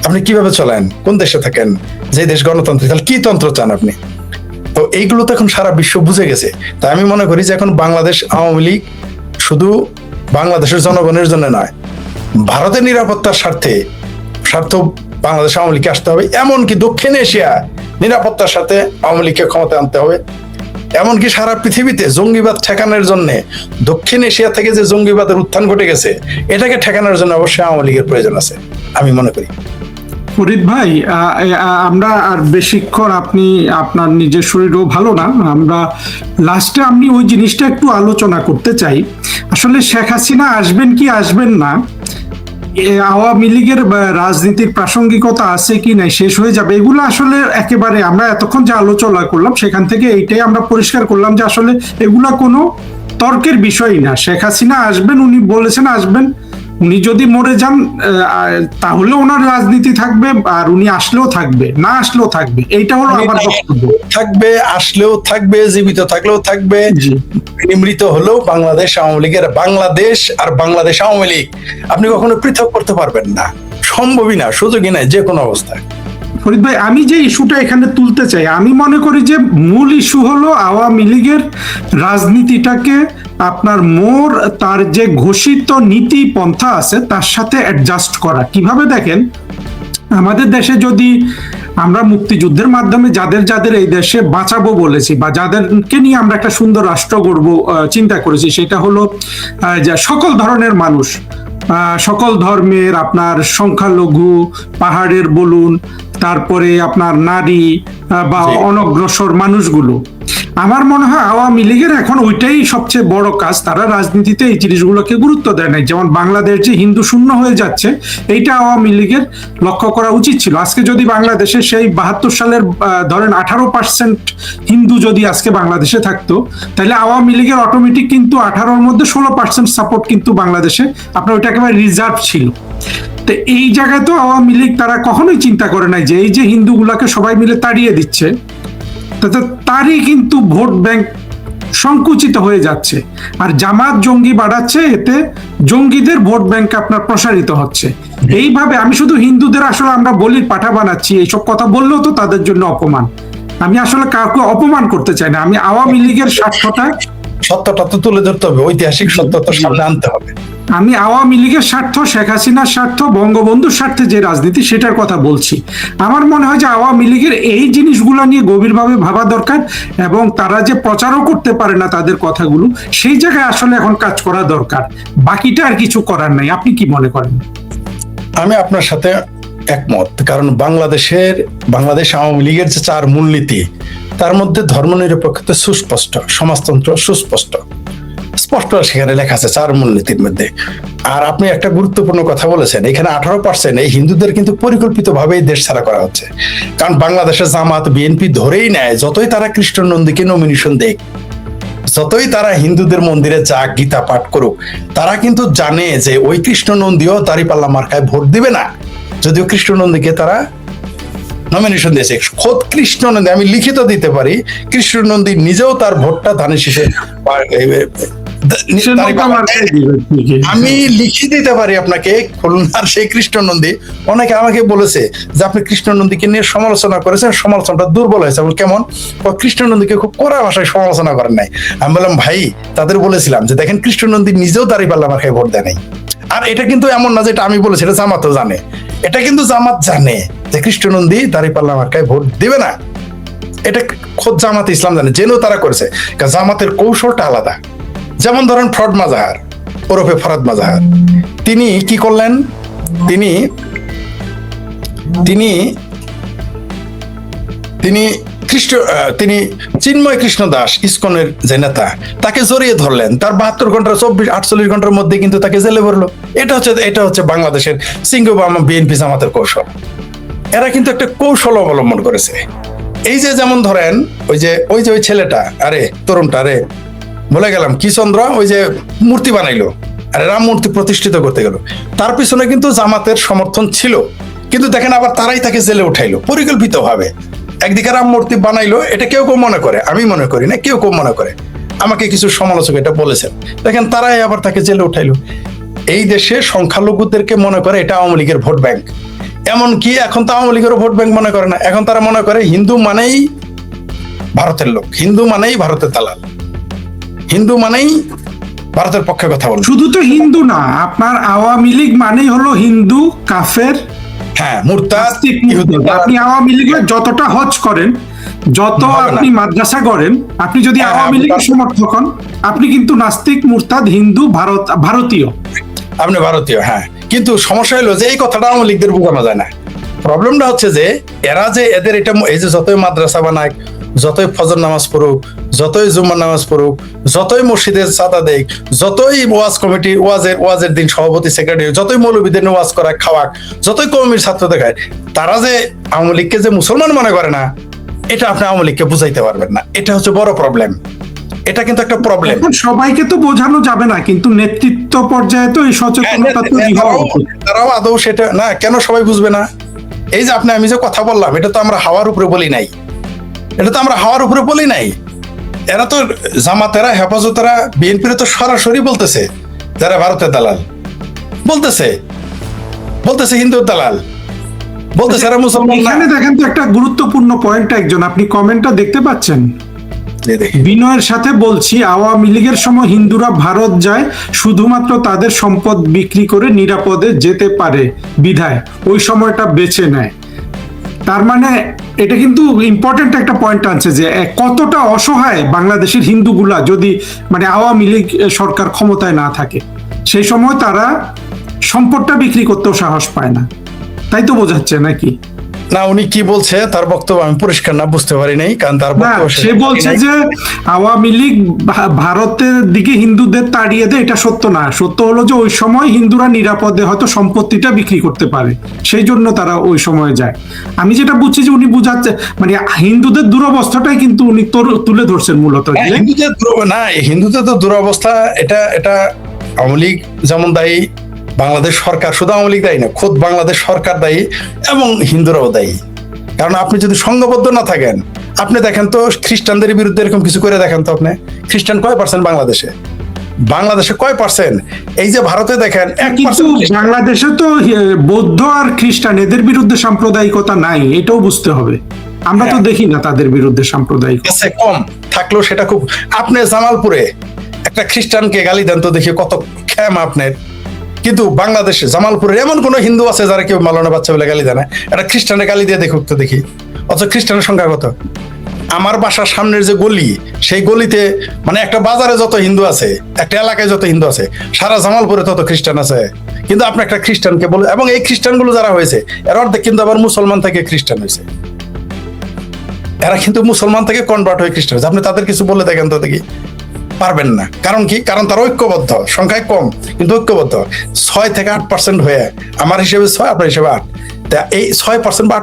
S3: আপনি কিভাবে চলেন? কোন দেশে থাকেন যে দেশ গণতান্ত্রিক? তাহলে কি তন্ত্র চান আপনি? তো এইগুলো তো এখন সারা বিশ্ব বুঝে গেছে। তাই আমি মনে করি যে এখন বাংলাদেশ আওয়ামী লীগ শুধু বাংলাদেশের জনগণের জন্য নয়, ভারতের নিরাপত্তার স্বার্থ বাংলাদেশ আওয়ামী লীগকে আসতে হবে। এমনকি দক্ষিণ এশিয়া নিরাপত্তার সাথে আওয়ামী লীগকে ক্ষমতায় আনতে হবে। এমনকি সারা পৃথিবীতে জঙ্গিবাদ ঠেকানোর জন্য, দক্ষিণ এশিয়া থেকে যে জঙ্গিবাদের উত্থান ঘটে গেছে, এটাকে ঠেকানোর জন্য অবশ্যই আওয়ামী লীগের প্রয়োজন আছে, আমি মনে করি।
S4: ফরিদ ভাই, আমরা আর বেশিক্ষণ, আপনি আপনার নিজের শরীরও ভালো না, আমরা লাস্টে আপনি ওই জিনিসটা একটু আলোচনা করতে চাই। আসলে শেখ হাসিনা আসবেন কি আসবেন না, আওয়ামী লীগের রাজনীতির প্রাসঙ্গিকতা আছে কি নাই, শেষ হয়ে যাবে, এগুলো আসলে একেবারে আমরা এতক্ষণ যে আলোচনা করলাম সেখান থেকে এইটাই আমরা পরিষ্কার করলাম যে আসলে এগুলা কোনো তর্কের বিষয় না। শেখ হাসিনা আসবেন, উনি বলেছেন আসবেন, উনি যদি মরে যান তাহলে ওনার রাজনীতি থাকবে, আর উনি আসলেও থাকবে, না আসলেও থাকবে। এইটা হলো আমার বক্তব্য।
S3: থাকবে, আসলেও থাকবে, জীবিত থাকলেও থাকবে,
S4: জি।
S3: মৃত হলেও বাংলাদেশ আওয়ামী লীগের বাংলাদেশ আর বাংলাদেশ আওয়ামী লীগ আপনি কখনো পৃথক করতে পারবেন না, সম্ভবই না, সুযোগই নাই যে কোনো অবস্থায়।
S4: ফরিদ ভাই, আমি যে ইস্যুটা এখানে তুলতে চাই, আমি মনে করি যে মূল ইস্যু হলো আওয়ামী লীগের রাজনীতিটাকে আপনার তার যে ঘোষিত নীতি পন্থা আছে তার সাথে অ্যাডজাস্ট করা। কিভাবে দেখেন, আমাদের দেশে যদি আমরা মুক্তিযুদ্ধের মাধ্যমে যাদের যাদের এই দেশে বাঁচাবো বলেছি, বা যাদেরকে নিয়ে আমরা একটা সুন্দর রাষ্ট্র গড়বো চিন্তা করেছি, সেটা হলো যে সকল ধরনের মানুষ, সকল ধর্মের, আপনার সংখ্যালঘু, পাহাড়ের বলুন, তারপরে আপনার নারী বা অনগ্রসর মানুষগুলো। আমার মনে হয় আওয়ামী লীগের এখন ওইটাই সবচেয়ে বড় কাজ। তারা রাজনীতিতে এই জিনিসগুলোকে গুরুত্ব দেয় নাই। যেমন বাংলাদেশ যে হিন্দু শূন্য হয়ে যাচ্ছে, এইটা আওয়ামী লীগের লক্ষ্য করা উচিত ছিল। আজকে যদি বাংলাদেশে সেই 72 সালের ধরেন 18% হিন্দু যদি আজকে বাংলাদেশে থাকতো, তাহলে আওয়ামী লীগের অটোমেটিক কিন্তু 18-র মধ্যে 16% সাপোর্ট কিন্তু বাংলাদেশে আপনার ওইটা একেবারে রিজার্ভ ছিল। তো এই জায়গায় তো আওয়ামী লীগ তারা কখনোই চিন্তা করে নাই যে এই যে হিন্দুগুলাকে সবাই মিলে তাড়িয়ে দিচ্ছে, তারই কিন্তু ভোট ব্যাংক সংকুচিত হয়ে যাচ্ছে। আর জামাত জঙ্গি বাড়াচ্ছে, এতে জঙ্গিদের ভোট ব্যাংক আপনার প্রসারিত হচ্ছে। এইভাবে আমি শুধু হিন্দুদের আসলে আমরা বলির পাঠা বানাচ্ছি, এইসব কথা বললেও তো তাদের জন্য অপমান। আমি আসলে কাউকে অপমান করতে চাই না, আমি আওয়ামী লীগের
S3: সত্যটা তো তুলে ধরতে হবে, ঐতিহাসিক সত্যতা সামনে আনতে হবে।
S4: আমি আওয়ামী লীগের স্বার্থ, শেখ হাসিনার স্বার্থ, বঙ্গবন্ধুর স্বার্থে যে রাজনীতি সেটার কথা বলছি। আমার মনে হয় যে আওয়ামী লীগের এই জিনিসগুলো নিয়ে গভীরভাবে ভাবা দরকার, এবং তারা যে প্রচারও করতে পারে না তাদের কথাগুলো, সেই জায়গায় আসলে এখন কাজ করা দরকার। বাকিটা আর কিছু করার নাই। আপনি কি মনে করেন?
S3: আমি আপনার সাথে একমত, কারণ বাংলাদেশ আওয়ামী লীগের যে 4 মূলনীতি, তার মধ্যে ধর্মনিরপেক্ষতা সুস্পষ্ট, সমাজতন্ত্র সুস্পষ্ট, স্পষ্ট সেখানে লেখা আছে 4 মূলনীতির মধ্যে। আর আপনি একটা গুরুত্বপূর্ণ কথা বলেছেন, এখানে 18% এই হিন্দুদের কিন্তু পরিকল্পিতভাবেই দেশ ছাড়া করা হচ্ছে। কারণ বাংলাদেশের জামাত, বিএনপি ধরেই নেয়, যতই তারা কৃষ্ণ নন্দীকে নমিনেশন দেয়, যতই তারা হিন্দুদের মন্দিরে যাক, গীতা পাঠ করুক, তারা কিন্তু জানে যে ওই কৃষ্ণ নন্দীও দাঁড়িপাল্লা মার্কায় ভোট দিবে না, যদিও কৃষ্ণ নন্দীকে তারা নমিনেশন দিয়েছে। খোদ কৃষ্ণ নন্দী, আমি লিখিত দিতে পারি, কৃষ্ণ নন্দী নিজেও তার ভোটটা ধানের শীষে আমি লিখে দিতে পারি আপনাকে। খুলনার সেই কৃষ্ণ নন্দী অনেকে আমাকে বলেছে যে আপনি কৃষ্ণ নন্দীকে নিয়ে সমালোচনা করেছেন, সমালোচনাটা দুর্বল হয়েছে। কেমন? কৃষ্ণ নন্দীকে খুব কড়া ভাষায় সমালোচনা করেন নাই। আমি বললাম ভাই, তাদের বলেছিলাম যে দেখেন কৃষ্ণ নন্দী নিজেও দাঁড়িপাল্লা মার্কায় ভোট দেয় নাই। আর এটা কিন্তু এমন না যে এটা আমি বলেছি, এটা জামাতও জানে। এটা কিন্তু জামাত জানে যে কৃষ্ণ নন্দী দাঁড়িপাল্লা মার্কায় ভোট দিবে না। এটা খোদ জামাত ইসলাম জানে, জেনেও তারা করেছে। কারণ জামাতের কৌশলটা আলাদা। যেমন ধরেন ফরদ মাজাহার ওরফে ফরদ মাজাহার, তিনি কি করলেন? তিনি তিনি তিনি চিন্ময় কৃষ্ণ দাস, ইসকনের যে নেতা, তাকে জড়িয়ে ধরলেন। তার 72 ঘন্টা 48 ঘন্টার মধ্যে কিন্তু তাকে জেলে ভরলো। এটা হচ্ছে বাংলাদেশের সিংহবাম বিএনপি জামাতের কৌশল। এরা কিন্তু একটা কৌশল অবলম্বন করেছে। এই যে যেমন ধরেন ওই ছেলেটা, আরে তরুণটা, আরে বলে গেলাম কি চন্দ্র, ওই যে মূর্তি বানাইলো, আরে রাম মূর্তি প্রতিষ্ঠিত করতে গেল, তার পিছনে কিন্তু জামাতের সমর্থন ছিল। কিন্তু দেখেন আবার তারাই তাকে জেলে উঠাইলো পরিকল্পিত ভাবে। একদিকে রাম মূর্তি বানাইলো, এটা কেউ মনে করে, আমি মনে করি না, কেউ মনে করে, আমাকে কিছু সমালোচক এটা বলেছেন। দেখেন তারাই আবার তাকে জেলে উঠাইলো। এই দেশে সংখ্যালঘুদেরকে মনে করে এটা আওয়ামী লীগের ভোট ব্যাংক। এমনকি এখন তো আওয়ামী লীগেরও ভোট ব্যাংক মনে করে না। এখন তারা মনে করে হিন্দু মানেই ভারতের লোক, হিন্দু মানেই ভারতের দালাল, হিন্দু মানেই ভারতের পক্ষে কথা বলে।
S4: শুধু তো হিন্দু না, আপনার আওয়ামী লীগ মানেই হলো হিন্দু, কাফের,
S3: হ্যাঁ, মুরতাদ।
S4: আপনি আওয়ামী লীগের যতটা হজ করেন, যত আপনি মাদ্রাসা করেন, আপনি যদি আওয়ামী লীগের সমর্থক হন, আপনি কিন্তু নাস্তিক, মুরতাদ, হিন্দু, ভারতীয়।
S3: আপনি ভারতীয়, হ্যাঁ। কিন্তু সমস্যা হলো যে এই কথাটা আওয়ামী লীগদের বোঝানো যায় না। প্রবলেমটা হচ্ছে যে এরা যে এদের এটা, এই যে যতই মাদ্রাসা বানায়, যতই ফজর নামাজ পড়ুক, যতই জুম্মার নামাজ পড়ুক, যতই মসজিদের চাঁদা দেখ, যতই ওয়াজ কমিটি ওয়াজের দিন সভাপতি সেক্রেটারি, যতই মৌলবীদের ওয়াজ করায় খাওয়াক, যতই কওমির ছাত্র দেখায়, তারা যে আওয়ামী লীগকে যে মুসলমান মনে করে না, এটা আপনি আওয়ামী লীগকে বুঝাইতে পারবেন না। এটা হচ্ছে বড় প্রবলেম। এটা কিন্তু একটা প্রবলেম।
S4: এখন সবাইকে তো বোঝানো যাবে না, কিন্তু নেতৃত্ব পর্যায়ে তো এই সচেতনতা তৈরি হওয়া উচিত।
S3: তারাও আদৌ সেটা না, কেন সবাই বুঝবে না? এই যে আমি যে কথা বললাম, এটা তো আমরা হাওয়ার উপরে বলি নাই, এরা তো জামাতেরা, হেফাজতেরা, বিএনপির তো সরাসরি বলতেছে যারা ভারতের দালাল, বলতেছে হিন্দুর দালাল, বলতেছে এরা মুসলমান না।
S4: এখানে দেখেন তো একটা গুরুত্বপূর্ণ পয়েন্ট, একজন, আপনি কমেন্টটা দেখতে পাচ্ছেন? বিনয়ের সাথে বলছি, আওয়ামী লীগের সময় হিন্দুরা ভারত যায় শুধুমাত্র তাদের সম্পদ বিক্রি করে নিরাপদে যেতে পারে বিধায় ওই সময়টা বেছে নেয়। তার মানে এটা কিন্তু ইম্পর্টেন্ট একটা পয়েন্ট আনছে যে কতটা অসহায় বাংলাদেশের হিন্দুগুলা যদি মানে আওয়ামী লীগ সরকার ক্ষমতায় না থাকে, সেই সময় তারা সম্পদটা বিক্রি করতেও সাহস পায় না। তাই তো বোঝাচ্ছে নাকি?
S3: না, উনি কি বলছে তার বক্তব্য আমি পরিষ্কার না বুঝতে পারি নাই, কারণ তার বক্তব্য
S4: সে বলছে যে আওয়ামী লীগ ভারতের দিকে হিন্দুদের তাড়িয়ে দেয়, এটা সত্য না। সত্য হলো যে ওই সময় হিন্দুরা নিরাপদে হয়তো সম্পত্তিটা বিক্রি করতে পারে, সেই জন্য তারা ওই সময় যায়। আমি যেটা বুঝছি যে উনি বুঝাচ্ছে মানে হিন্দুদের দুরবস্থাটাই কিন্তু উনি তুলে ধরছেন মূলত।
S3: হিন্দুদের তো দুরবস্থা, এটা আওয়ামী লীগ যেমন দায়ী, বাংলাদেশ সরকার, শুধু আওয়ামী লীগ দায়ী না, খোদ বাংলাদেশ সরকার দায়ী এবং হিন্দুরাও দায়ী। কারণ আপনি যদি সংঘবদ্ধ না থাকেন, আপনি দেখেন তো খ্রিস্টানদের বিরুদ্ধে এরকম কিছু করে দেখেন তো আপনি, খ্রিস্টান কয় পার্সেন্ট বাংলাদেশে কয় পার্সেন্ট? এই যে ভারতে দেখেন 1%।
S4: বাংলাদেশে তো বৌদ্ধ আর খ্রিস্টান এদের বিরুদ্ধে সাম্প্রদায়িকতা নাই, এটাও বুঝতে হবে। আমরা তো দেখি না তাদের বিরুদ্ধে সাম্প্রদায়িক
S3: কম থাকলেও সেটা খুব। আপনি জামালপুরে একটা খ্রিস্টানকে গালি দেন তো দেখি কত ক্ষেম আপনার, কিন্তু বাংলাদেশে জামালপুরের এমন কোন হিন্দু আছে যারা কেউ মালানা বাচ্চা বলে গালি দেয় না? একটা খ্রিস্টানের গালি দিয়ে দেখুক তো দেখি। অথচ খ্রিস্টানের সংখ্যা কত? আমার বাসার সামনের যে গলি, সেই গলিতে মানে একটা বাজারে যত হিন্দু আছে, একটা এলাকায় যত হিন্দু আছে, সারা জামালপুরে তত খ্রিস্টান আছে। কিন্তু আপনি একটা খ্রিস্টানকে বলে, এবং এই খ্রিস্টানগুলো যারা হয়েছে এর অর্ধেক কিন্তু আবার মুসলমান থেকে খ্রিস্টান হয়েছে, এরা কিন্তু মুসলমান থেকে কনভার্ট হয়ে খ্রিস্টান হয়েছে। আপনি তাদের কিছু বলে দেখেন তো দেখি, পারবেন না। কারণ কি? কারণ তারা ঐক্যবদ্ধ, সংখ্যায় কম কিন্তু ঐক্যবদ্ধ। 6 থেকে 8% হয়ে, আমার হিসেবে 6, আপনার হিসেবে 8, তা এই 6% বা